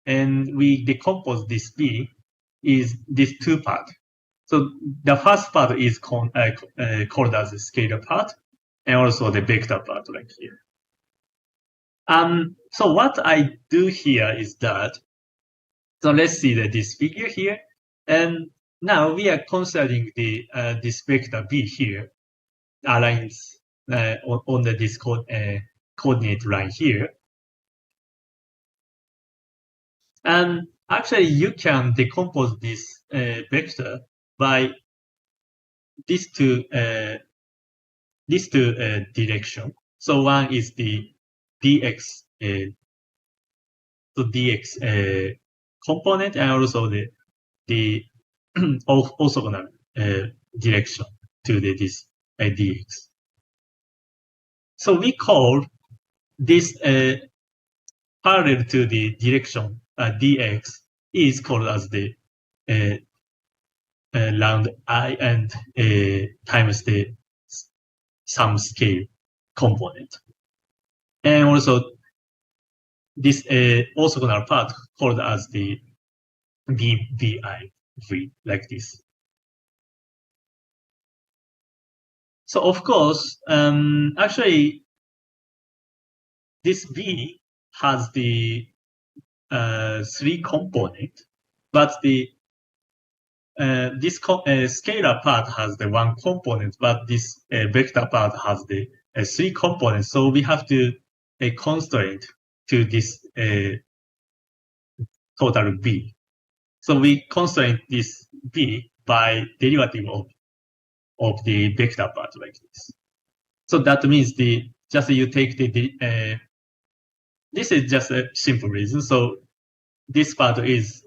and we decompose this B is this two part. So the first part is called as the scalar part, and also the vector part like here. So what I do here is that, so let's see this figure here. And now we are considering this vector B here aligns on this coordinate line here. And actually, you can decompose this vector by these two direction. So one is the dx component, and also the orthogonal direction to this dx. So we call this parallel to the direction dx is called as the round I and times the sum scale component. And also this orthogonal part called as the BVIV, like this. So of course, actually, this B has the 3 component, but the this scalar part has the 1 component, but this vector part has the 3 components. So we have to constraint to this total B. So we constrain this B by derivative of the vector part like this. So that means you take this is just a simple reason. So this part is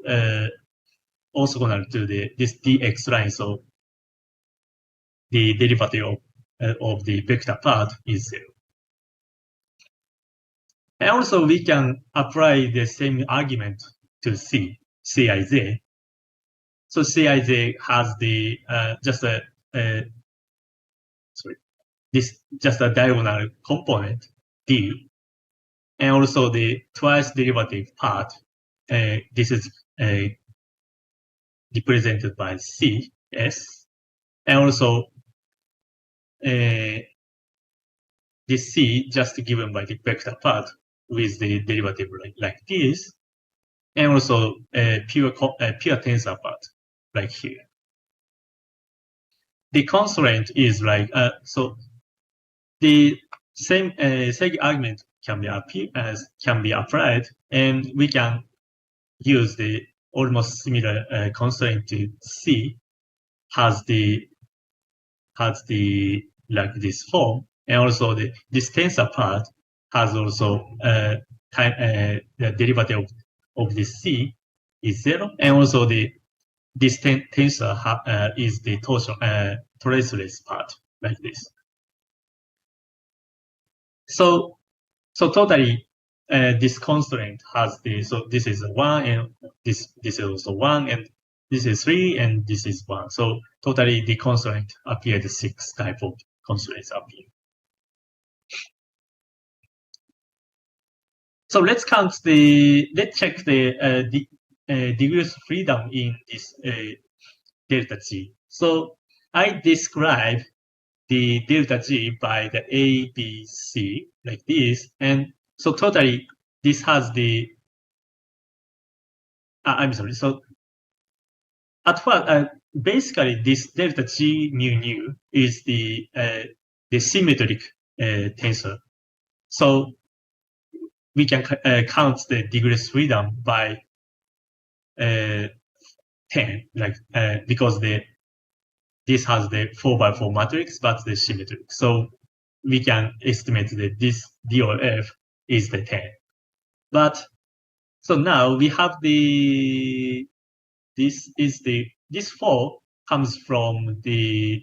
orthogonal to this dx line. So the derivative of the vector part is 0. And also we can apply the same argument to Cij. So Cij has the just a diagonal component D, and also the twice derivative part. This is represented by Cs, and also this C just given by the vector part with the derivative like this, and also pure tensor part like here. The constraint is like so. The same argument can be applied, and we can use the almost similar constraint to C has the like this form, and also this tensor part has also the derivative of this C is 0, and also this tensor is the traceless part like this. So totally, this constraint has so this is 1, and this is also 1, and this is 3, and this is 1. So totally, the constraint appeared 6 type of constraints appear. So let's check the degrees of freedom in this delta G. So I describe the delta G by the A, B, C like this, and so totally this has the I'm sorry. So at first, basically this delta G mu is the symmetric tensor. So we can count the degrees freedom by 10, like because this has the 4x4 matrix, but the symmetric. So we can estimate that this DOF is the 10. But so now we have this 4 comes from the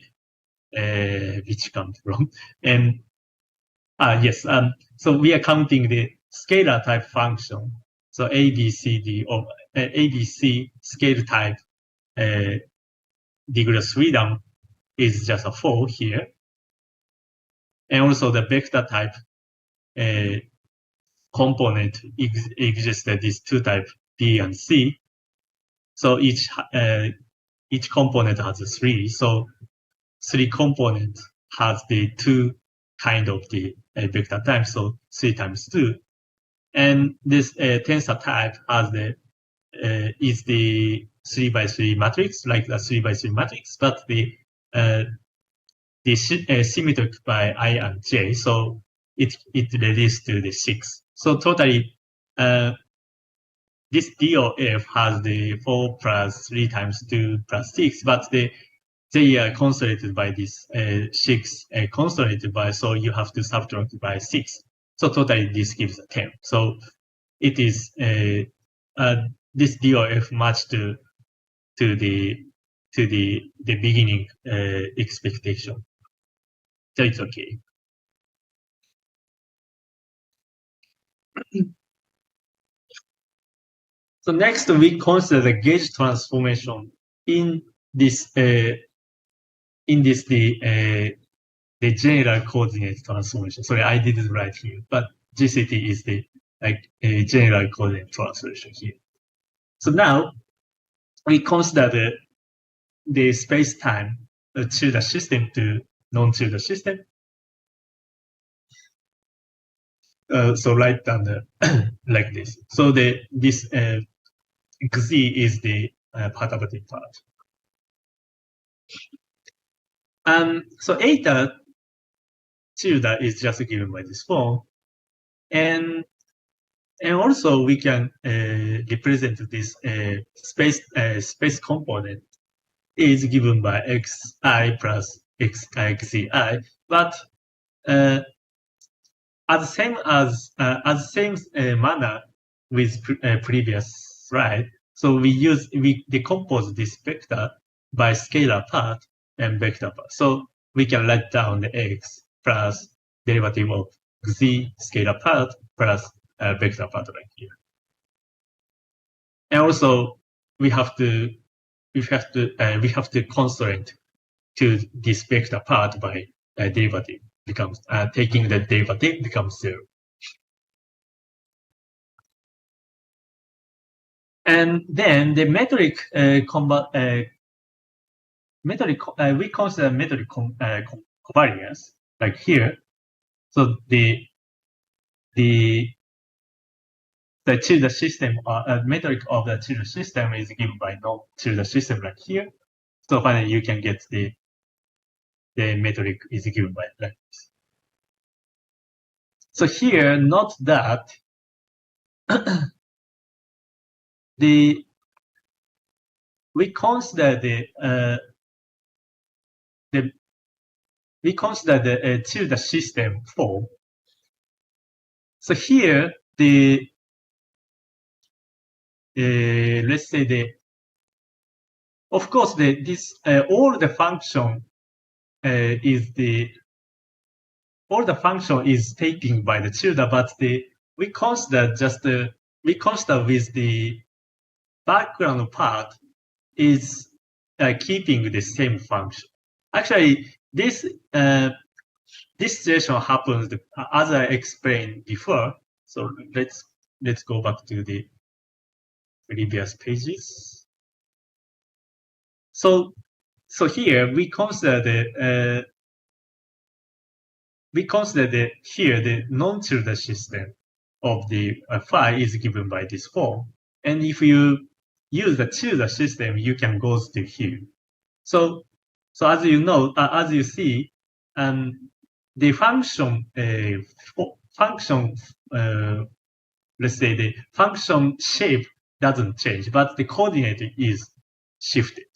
which comes from, and yes, so we are counting the scalar type function. So ABCD or ABC scale type degree of freedom is just a 4 here, and also the vector type component exists these 2 type B and C. So each component has 3. So 3 component has the 2 kind of the vector type. So 3 times 2 And this tensor type has is the 3x3 matrix, like the 3x3 matrix, but the symmetric by I and J, so it reduces to the 6. So totally, this DOF has the 4 plus 3 times 2 plus 6, but they are consolidated by this 6 consolidated by, so you have to subtract by 6. So totally this gives a 10. So it is this DOF matched to the beginning expectation. So it's okay. So next we consider the gauge transformation in this the general coordinate transformation. Sorry, I didn't write here, but GCT is the general coordinate transformation here. So now we consider the space-time Childa system to non-Childa system. So write down like this. So this Xi is the perturbative part. So eta tilde is just given by this form, and also we can represent this space component is given by xi plus xi, but as same manner with previous slide. So we decompose this vector by scalar part and vector part. So we can write down the x plus derivative of z scalar part plus vector part right here. And also we have to constraint to this vector part by derivative becomes taking the derivative becomes 0. And then the metric we consider metric covariance like here. So the Childe system metric of the Childe system is given by non-Childe system like here. So finally you can get the metric is given by like this. So here, note that we consider the Childe system form. So here let's say of course this all the function is taken by the Childe, but we consider with the background part is keeping the same function. Actually, this situation happens as I explained before. So let's go back to the previous pages. So here we consider the non-Childe system of the phi is given by this form, and if you use the Childe system, you can go to here. So as you know, as you see, the function let's say the function shape doesn't change, but the coordinate is shifted.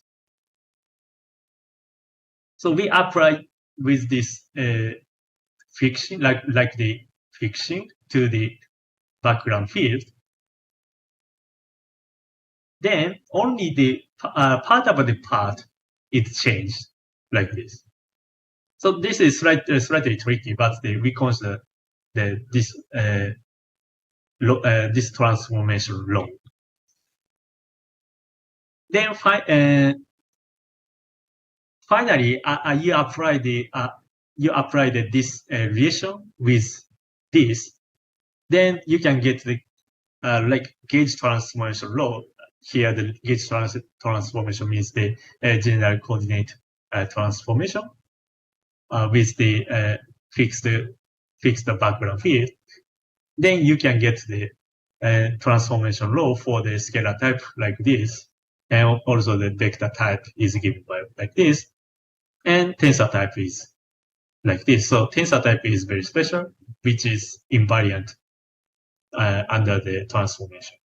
So we apply with this fixing, like the fixing to the background field. Then only the perturbative part is changed like this. So this is slightly tricky, but we consider this transformation law. Then finally, you apply this relation with this, then you can get the like gauge transformation law. Here, the gauge transformation means the general coordinate transformation with the fixed background field. Then you can get the transformation law for the scalar type like this, and also the vector type is given by like this, and tensor type is like this. So tensor type is very special, which is invariant under the transformation.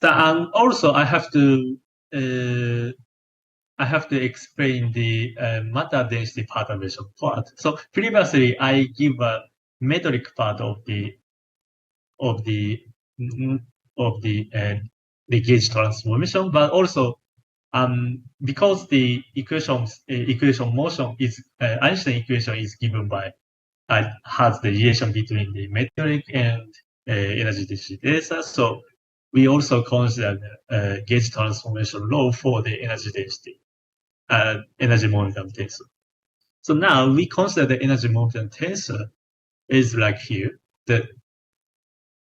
And also I have to explain the matter density perturbation part. So previously I give a metric part of the gauge transformation, but also because the equation motion is Einstein equation is given by has the relation between the metric and energy density data. So we also consider the gauge transformation law for the energy density, energy momentum tensor. So now we consider the energy momentum tensor is like here. The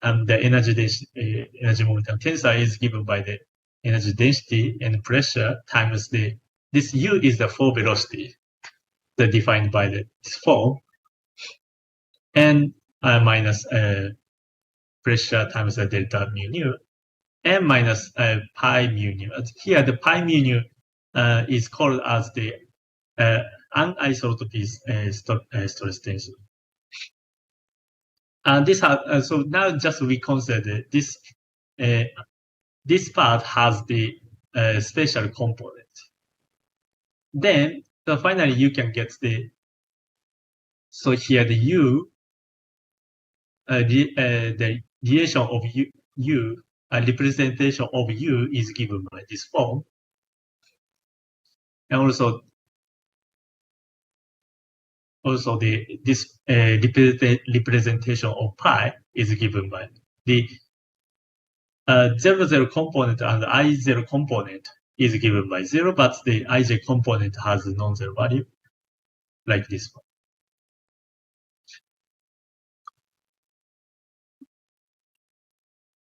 energy density, energy momentum tensor is given by the energy density and pressure times this U is the flow velocity, defined by this form, and minus pressure times the delta mu nu, and minus pi mu nu. Here the pi mu nu is called as the anisotropy stress tensor. And this so now just we consider this this part has the special component. Then so finally you can get the so here the U the relation of U representation of U is given by this form, and also this representation of pi is given by the 0, component and I0 component is given by 0, but the ij component has non-zero value, like this one.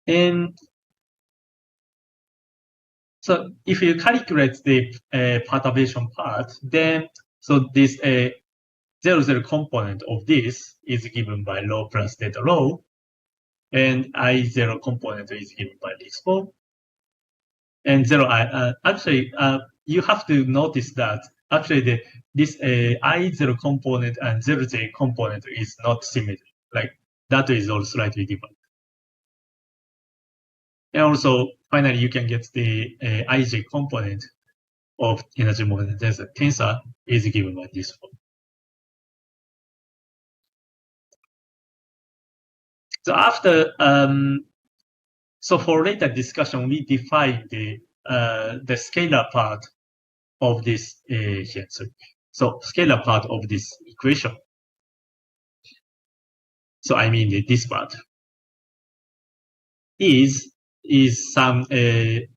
And so if you calculate the perturbation part, then so this 0, component of this is given by rho plus theta rho, and I0 component is given by this form. And actually you have to notice that actually this I0 component and 0J component is not symmetric. Like that is also slightly different. And also finally you can get the ij component of energy momentum tensor is given by this form. So after so for later discussion, we define the scalar part of this here. So scalar part of this equation. So I mean this part is some the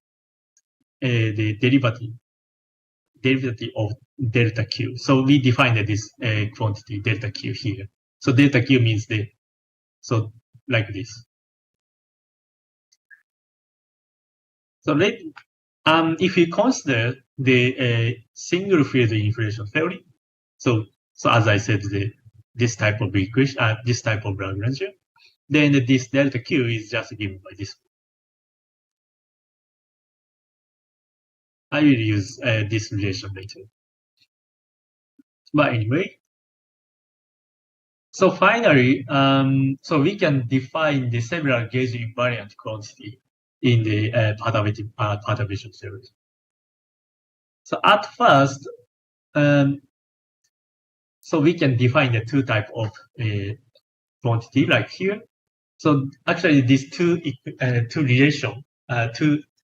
derivative of delta Q. So we define this quantity delta Q here. So delta Q means so like this. So if you consider the single field inflation theory, so as I said, this type of equation, this type of Lagrangian, then this delta Q is just given by this. I will use this relation later. But anyway, so finally, so we can define the several gauge invariant quantity in the perturbation theory. So at first, so we can define the two type of quantity like here. So actually, these two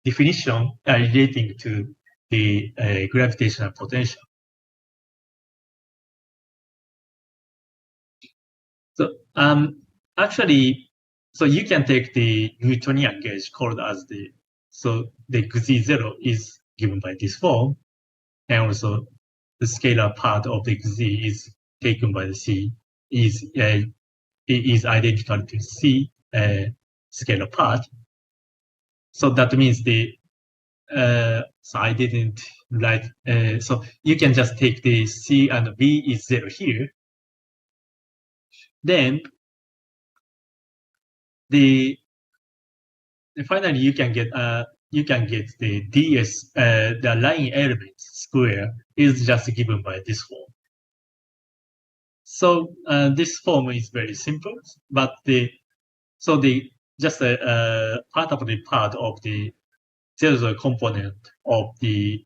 definition are relating to the gravitational potential. So actually, so you can take the Newtonian gauge called as the Gz0 is given by this form, and also the scalar part of the Gz is taken by the C is identical to C scalar part. So that means the so I didn't write. So you can just take the C and B is 0 here. Then finally you can get the ds the line element square is just given by this form. So this form is very simple, but just a part of the zero component of the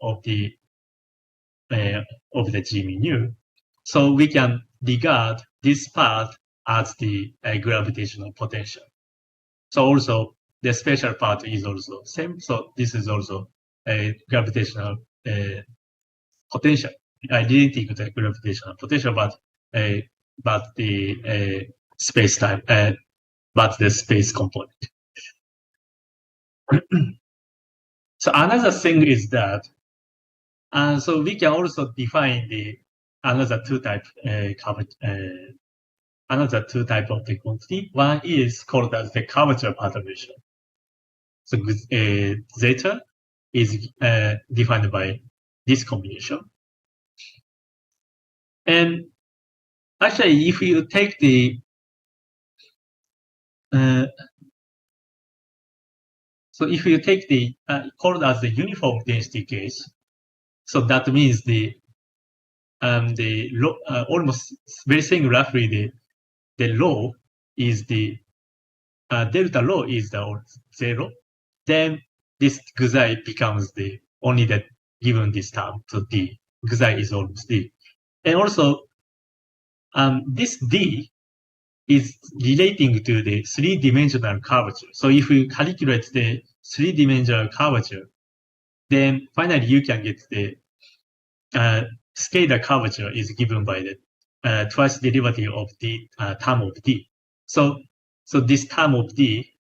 G mu. So we can regard this part as the gravitational potential. So also the special part is also same. So this is also a gravitational potential. I didn't think the gravitational potential, but the space time, but the space component. So another thing is that, so we can also define another two type of the quantity. One is called as the curvature perturbation. So zeta is defined by this combination. And actually, if you take the called as the uniform density gauge, so that means almost very saying roughly the law is the delta law is the 0. Then this Guzai becomes only the given this term, so D. Guzai is almost D. And also, this D is relating to the three-dimensional curvature. So if you calculate the three-dimensional curvature, then finally you can get the scalar curvature is given by the twice derivative of the term of D. So this term of D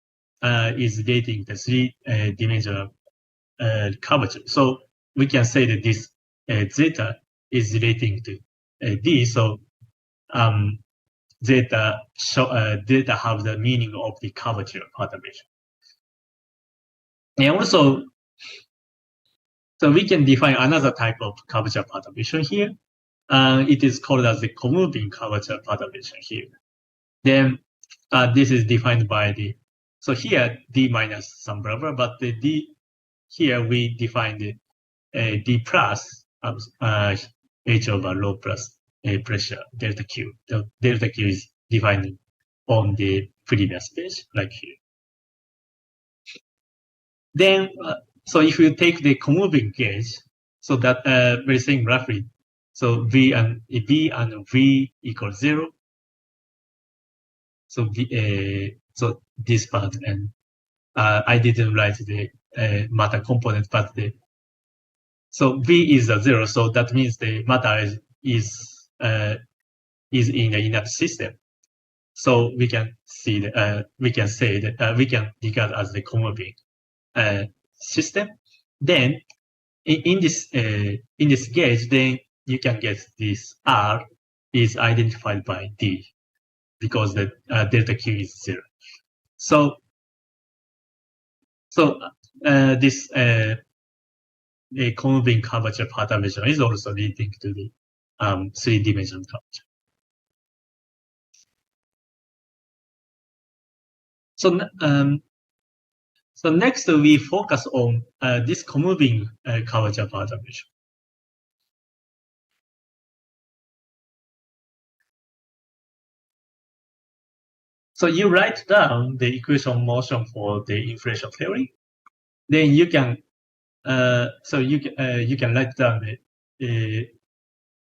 is relating the three-dimensional curvature. So we can say that this zeta is relating to D. So zeta have the meaning of the curvature perturbation. And also, so we can define another type of curvature perturbation here. It is called as the comoving curvature perturbation here. Then this is defined by so here D minus some blah blah, but the D here we define the D plus H over rho plus pressure delta Q. The delta Q is defined on the previous page, like here. Then, so if you take the comoving gauge, so that we're saying roughly, so B and V equals 0. So so this part, and I didn't write the matter component, but so V is a 0, so that means the matter is in the inner system. So we can see we can say that we can regard as the comoving system. Then in this gauge, then you can get this R is identified by D because the delta Q is 0. So this a comoving curvature perturbation is also leading to the three-dimensional curvature. So next we focus on this comoving curvature perturbation. So you write down the equation of motion for the inflation theory. Then you can you can write down the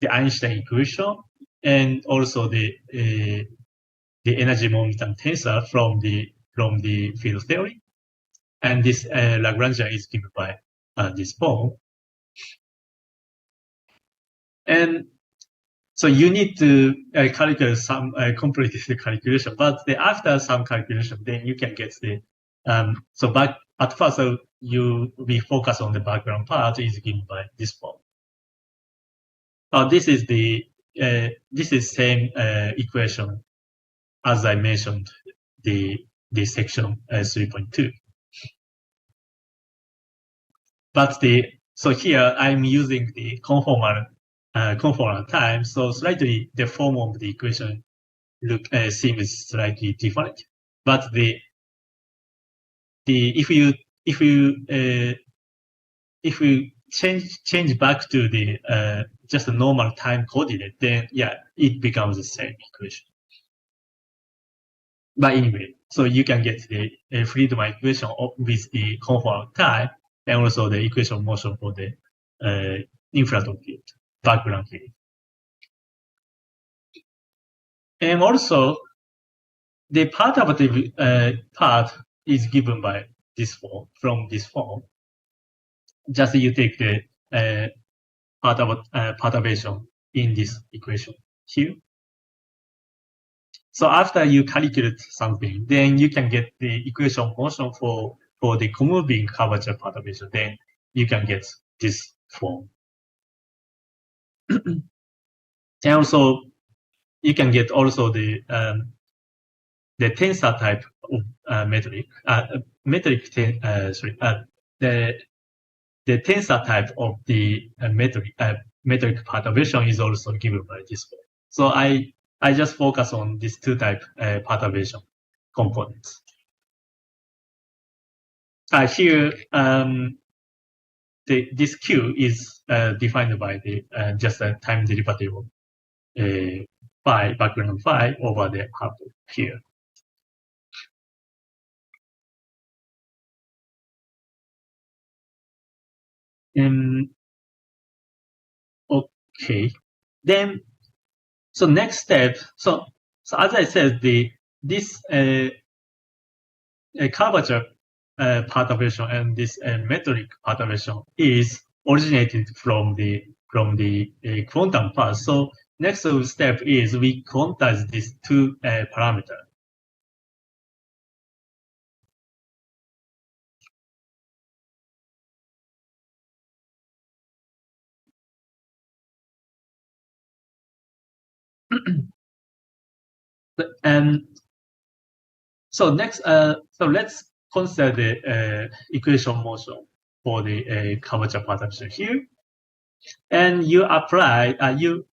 Einstein equation and also the energy momentum tensor from the field theory, and this Lagrangian is given by this form. And so you need to calculate some complicated calculation, but after some calculation, then you can get the so back at first we focus on the background part is given by this form. This is same equation as I mentioned the section 3.2. but so here I'm using the conformal time, so slightly the form of the equation seems slightly different. But if you change back to the just a normal time coordinate, then yeah, it becomes the same equation. But anyway, so you can get the Friedman equation with the conformal time, and also the equation of motion for the infraton field, background field. And also, the part of the part is given by this form, from this form. Just you take the perturbation in this equation here. So after you calculate something, then you can get the equation of motion for the comoving curvature perturbation. Then you can get this form. And also, you can get also the tensor type of metric. The tensor type of the metric perturbation is also given by this form. So I just focus on these two type perturbation components. Here, this Q is defined by the just a time derivative of phi, background phi over the half here. Okay, then so next step. So as I said, this curvature perturbation and this metric perturbation is originated from the quantum path. So next step is we quantize these two parameters. And so next, so let's consider the equation motion for the curvature perturbation here, and you apply you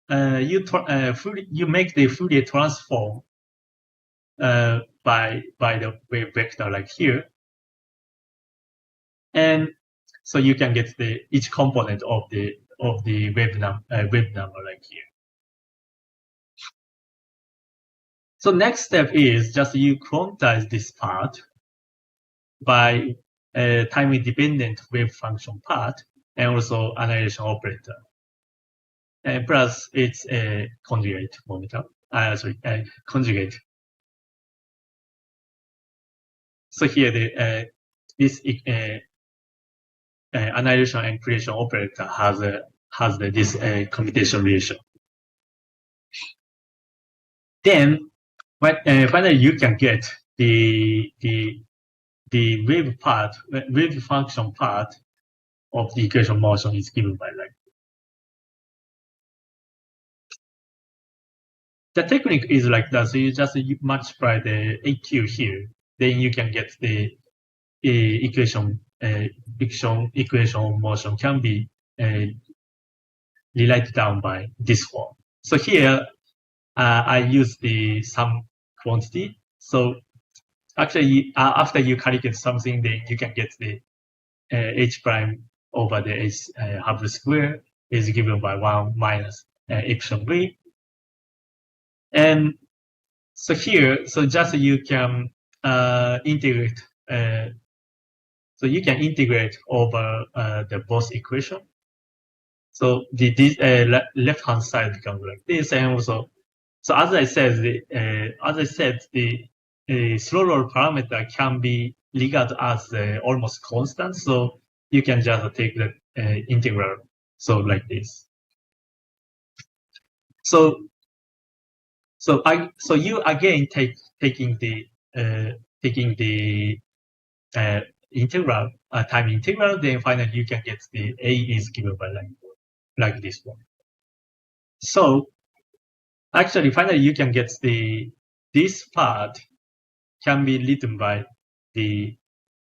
make the Fourier transform by the wave vector like here, and so you can get each component of the wave number like here. So next step is just you quantize this part by time independent wave function part and also annihilation operator. And plus it's a conjugate momentum. Conjugate. So here this annihilation and creation operator has this commutation relation. Then finally you can get the wave function part of the equation motion is given by like. The technique is like that. So you just multiply the AQ here, then you can get the equation of motion can be related down by this form. So here I use the sum quantity. So actually, after you calculate something, then you can get the h prime over the h half square is given by 1 minus epsilon v. And so here, so just you can integrate. So you can integrate over the both equation. So this left hand side becomes like this, and also, so as I said, the slow roll parameter can be regarded as almost constant. So you can just take the integral. So like this. So you again taking the integral time integral, then finally you can get the a is given by like this one. So actually finally you can get this part can be written by the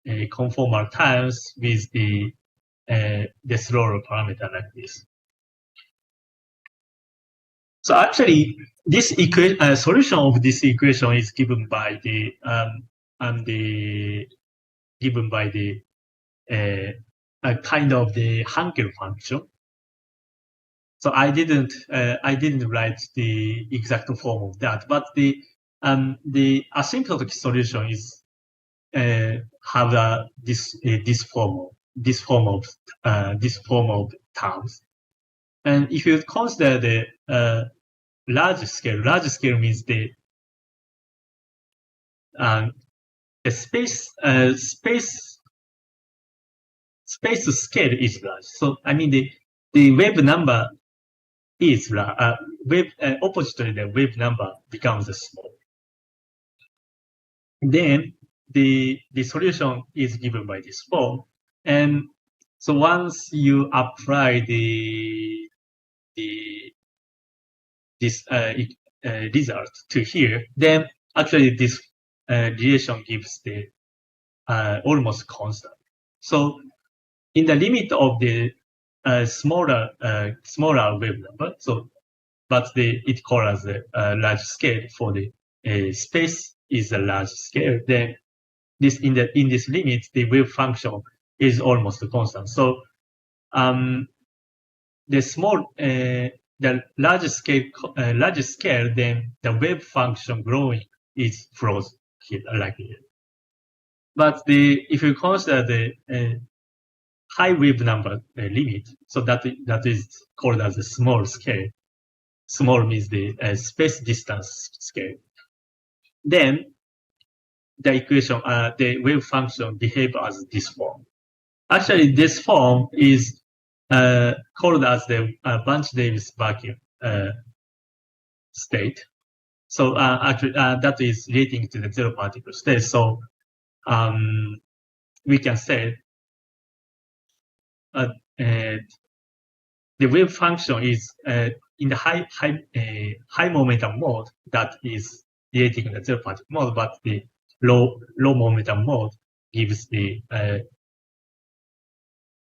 conformal times with the slower parameter like this. So actually, this solution of this equation is given by the kind of the Hankel function. So I didn't write the exact form of that, but the asymptotic solution is have this form of terms. And if you consider the large scale means the space scale is large. So I mean the wave number is large. Oppositely, the wave number becomes small. Then the solution is given by this form, and so once you apply this result to here, then actually this relation gives the almost constant. So in the limit of the smaller wave number, so but it calls the large scale for the space is a large scale. Then this in this limit, the wave function is almost constant. So the large scale, then the wave function growing is frozen here like here. But if you consider the high wave number limit, so that is called as a small scale. Small means the space distance scale. Then the equation, the wave function behave as this form. Actually, this form is called as the Bunch-Davis vacuum state. So actually, that is relating to the zero particle state. So we can say the wave function is in the high momentum mode that is relating the zero particle mode, but the low momentum mode gives the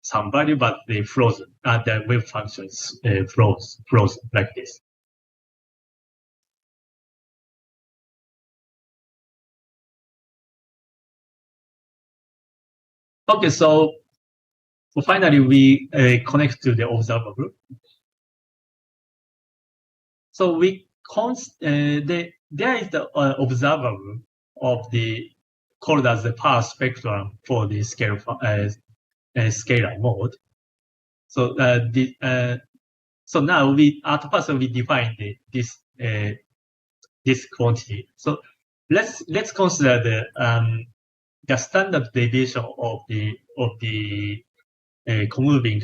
some value, but the frozen the wave function is frozen like this. Okay, so finally we connect to the observer group. So we there is the observer group of the called as the power spectrum for the scalar mode. So so now at first we define this quantity. So let's consider the standard deviation of the conmoving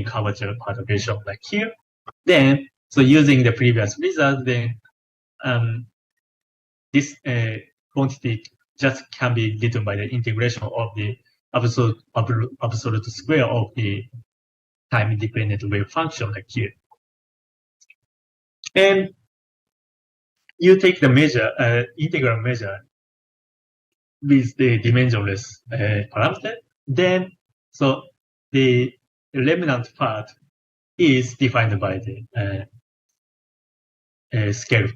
curvature perturbation like here. Then so using the previous result, then this quantity just can be written by the integration of the absolute square of the time-independent wave function like here. And you take the measure, integral measure with the dimensionless parameter. Then, so the remnant part is defined by the scale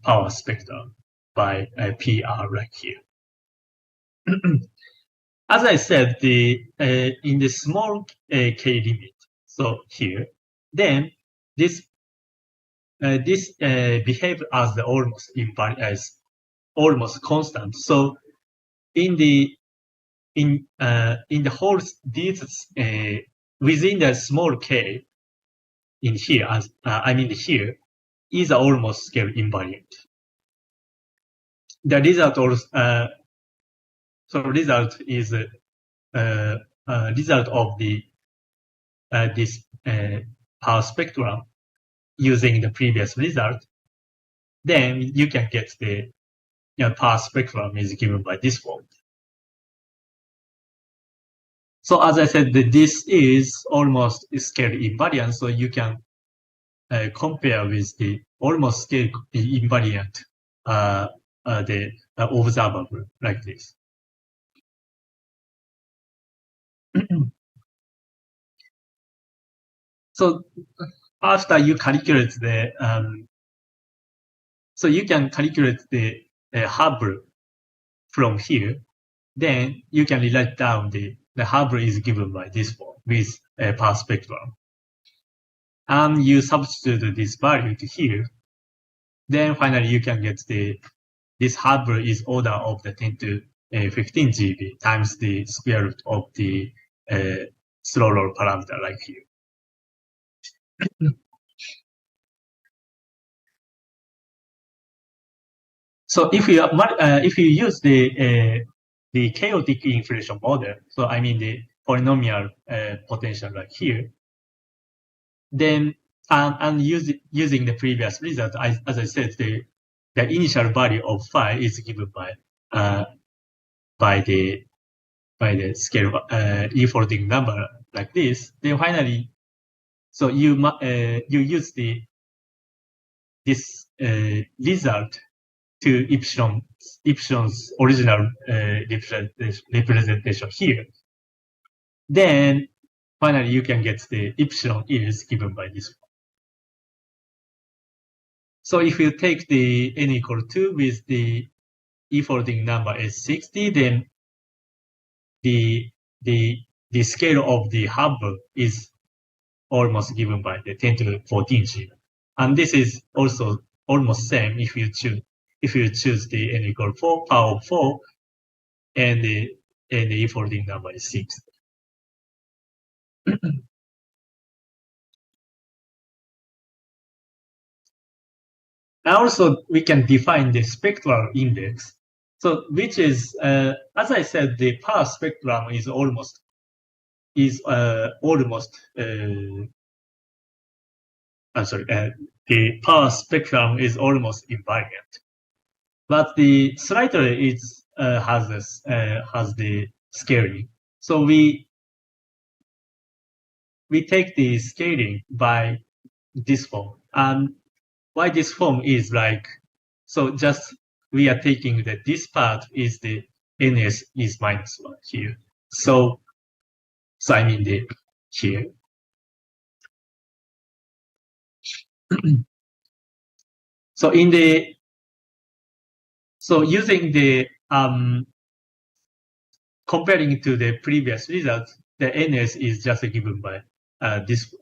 power spectrum by PR right here. As I said, in the small k limit, so here, then this behave as the almost constant. So in the whole these within the small k in here, as I mean here, is almost scale invariant. The result also so result is result of the this power spectrum using the previous result. Then you can get the power spectrum is given by this form. So as I said, this is almost scale invariant. So you can compare with the almost scale invariant the observable like this. So after you calculate the, so you can calculate the Hubble from here. Then you can write down the Hubble is given by this form with a power spectrum. And you substitute this value to here. Then finally you can get this Hubble is order of the 10 to 15 GB times the square root of the slow roll parameter like here. So if you use the chaotic inflation model, so I mean the polynomial potential like here, then and using the previous result, as I said, the initial value of phi is given by the scale e folding number like this. Then finally, so you use this result to epsilon's original representation here. Then finally you can get the epsilon is given by this one. So if you take the n equal 2 with the e folding number is 60, then the scale of the Hubble is almost given by the 10 to the 14 GB. And this is also almost same if you choose the n equal 4, power of 4, and the e folding number is 6. And also we can define the spectral index. So which is, as I said, the power spectrum is almost the power spectrum is almost invariant, but the slightly is has the scaling. So we take the scaling by this form, and why this form is like, so just we are taking that this part is the ns is minus 1 here. So I mean the here. So using the comparing to the previous result, the ns is just given by this.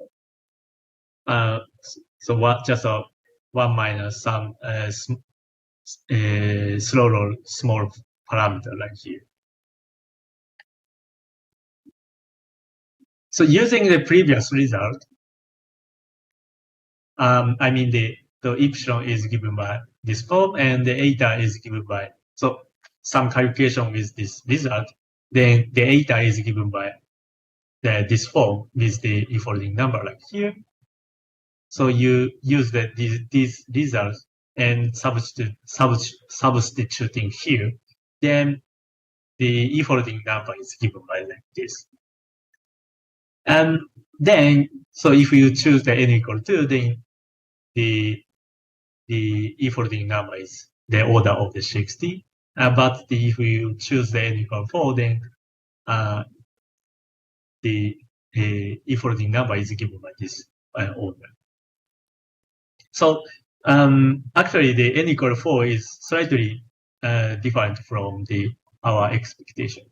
So what just a 1 minus some slow roll small parameter like here. So using the previous result, I mean the epsilon is given by this form and the eta is given by, so some calculation with this result, then the eta is given by this form with the e folding number like here. So you use these results and substituting here, then the e folding number is given by like this. And then, so if you choose the n equal 2, then the e folding number is the order of the 60. But if you choose the n equal 4, then the e folding number is given by this order. So actually, the n equal 4 is slightly different from our expectation.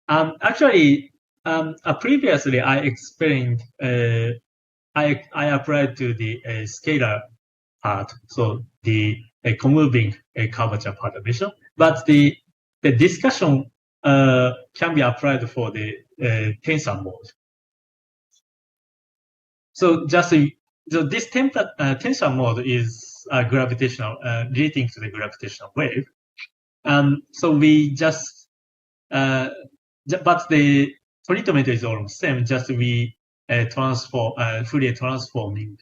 Actually, previously I explained, I applied to the scalar part, so the conmoving curvature perturbation, but the discussion can be applied for the tensor mode. So so this tensor mode is gravitational, relating to the gravitational wave. So we just, but the treatment is almost same. Just we Fourier transforming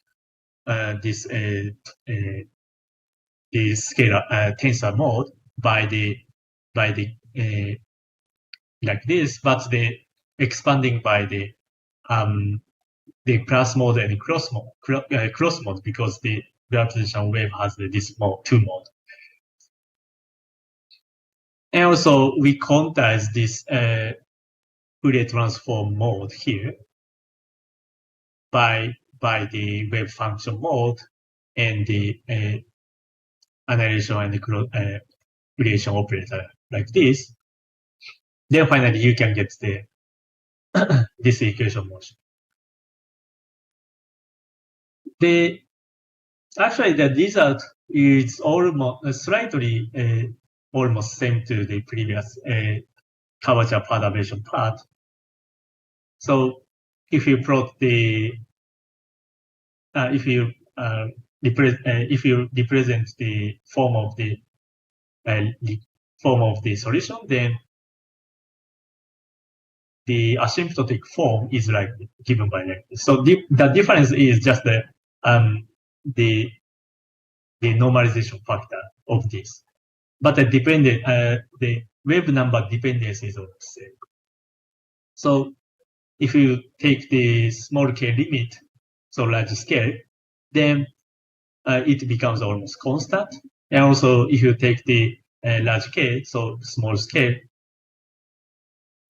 this scalar tensor mode by the like this, but the expanding by the the plus mode and cross mode because the gravitational wave has this two mode. And also we quantize this Fourier transform mode here by the wave function mode and the annihilation and relation operator like this. Then finally you can get the this equation motion. Actually the result is almost slightly almost same to the previous curvature perturbation part. So if you plot the if you represent the form of the solution, then the asymptotic form is like given by like this. So the difference is just the normalization factor of this, but the wave number dependence is all the same. So if you take the small k limit, so large scale, then it becomes almost constant. And also, if you take the large k, so small scale,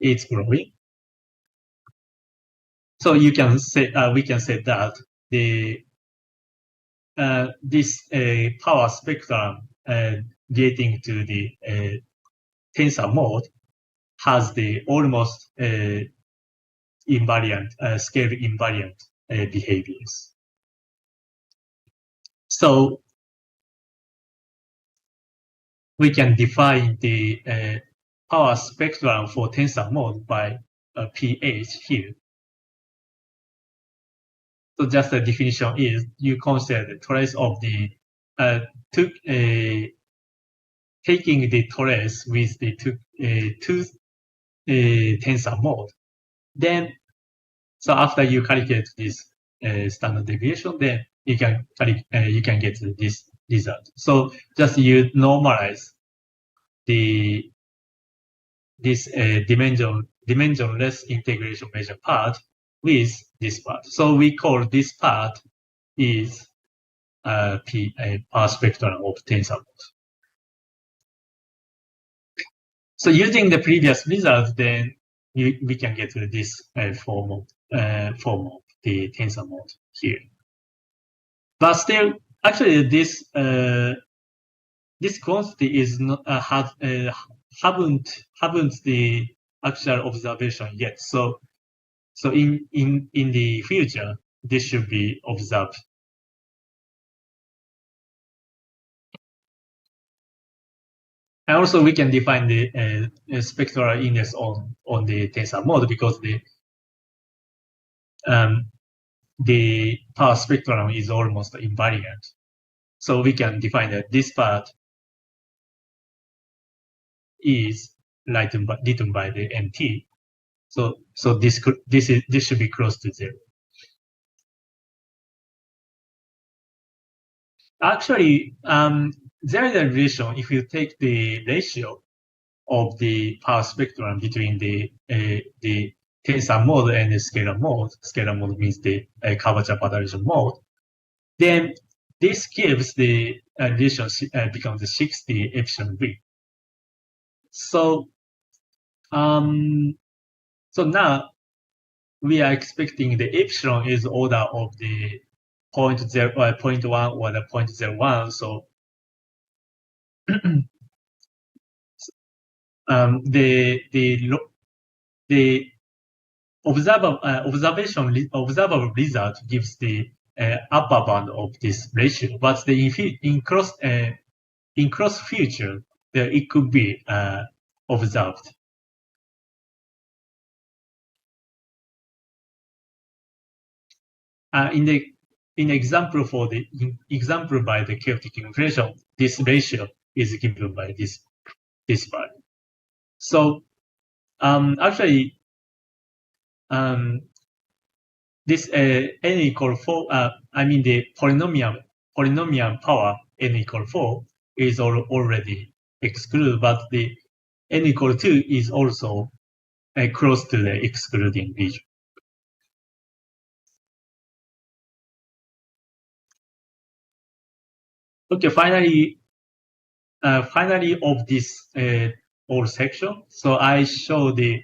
it's growing. So you can say we can say that the this power spectrum relating to the tensor mode has the almost invariant scale invariant behaviors. So we can define the power spectrum for tensor mode by pH here. So just the definition is you consider the trace of the taking the trace with the two tensor mode. Then, so after you calculate this standard deviation, then you can get this result. So just you normalize this dimensionless integration measure part with this part. So we call this part is power spectrum of tensor mode. So using the previous result, then we can get this form of the tensor mode here. But still, actually, this quantity is not haven't the actual observation yet. So in the future, this should be observed. And also, we can define the spectral index on the tensor mode because the power spectrum is almost invariant. So we can define that this part is written by the MT. So this should be close to 0. Actually, there is a relation if you take the ratio of the power spectrum between the tensor mode and the scalar mode. Scalar mode means the curvature perturbation mode. Then this gives the relationship becomes the 60 epsilon v. So so now we are expecting the epsilon is order of the 0.1 or the 0.01. So the observable result gives the upper bound of this ratio, but in cross future it could be observed. In example by the chaotic inflation, this ratio is given by this value. So actually this n equal 4. I mean the polynomial power n equal 4 is already excluded, but the n equal 2 is also close to the excluding region. Okay, finally of this whole section. So I show the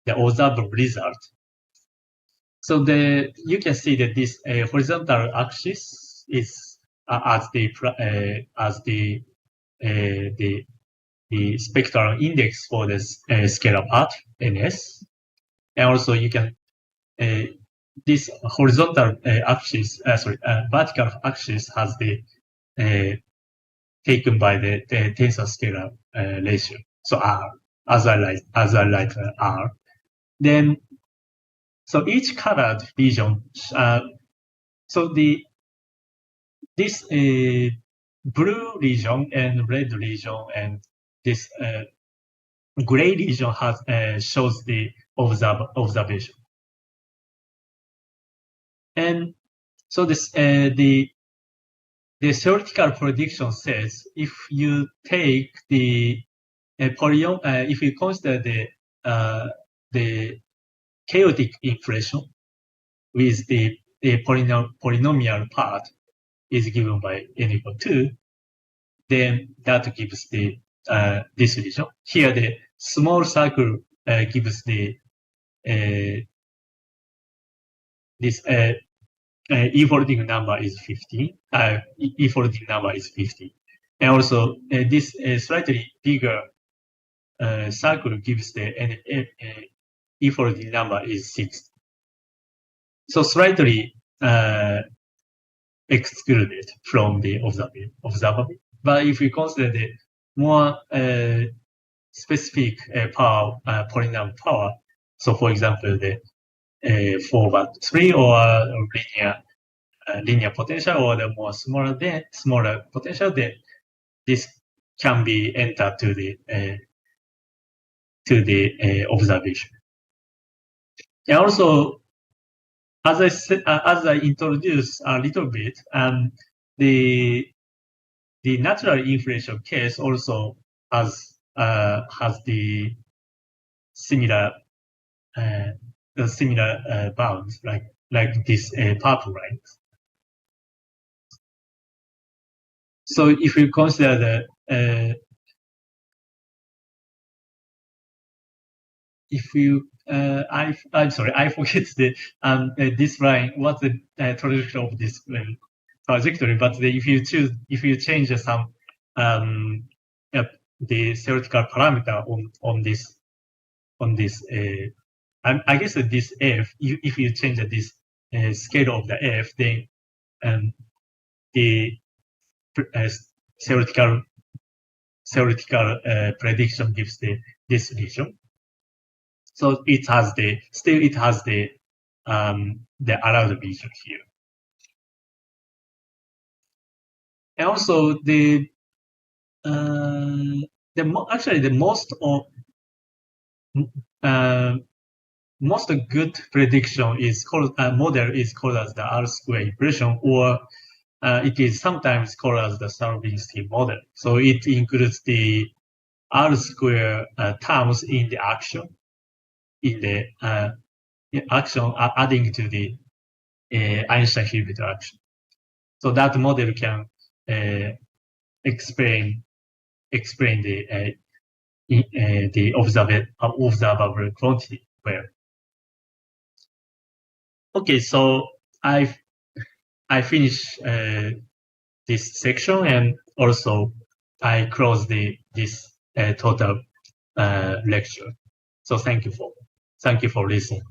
observable result. So you can see that this horizontal axis is as the spectral index for the scalar part ns, and also you can this horizontal vertical axis has the taken by the tensor scalar ratio. So R, as I like R. Then, so each colored region, so this blue region and red region and this gray region shows the observation. And so this the theoretical prediction says if you take the if you consider the chaotic inflation with the polynomial part is given by n equal 2, then that gives the this region. Here the small circle gives the this e-folding number is 15. E-folding number is 50, and also this slightly bigger circle gives the e-folding number is 6. So slightly excluded from the observable. But if we consider the more specific power, polynomial power, so for example, the 4/3 or linear potential, or the more smaller potential, then this can be entered to the observation. And also, as I said, as I introduced a little bit, the natural inflation case also has the similar bounds like this purple line. So if you consider I'm sorry, I forget this line. What's the trajectory of this trajectory? But if you change some the theoretical parameter on this I guess that this f, if you change this scale of the f, then the theoretical prediction gives this region. So it has the allowed region here. And also actually the most good prediction is called model is called as the R-square impression, or it is sometimes called as the Stravinsky model. So it includes the R-square terms in the action, adding to the Einstein-Hilbert action. So that model can explain the observable quantity well. Okay, so I finish this section, and also I close this total lecture. So thank you for listening.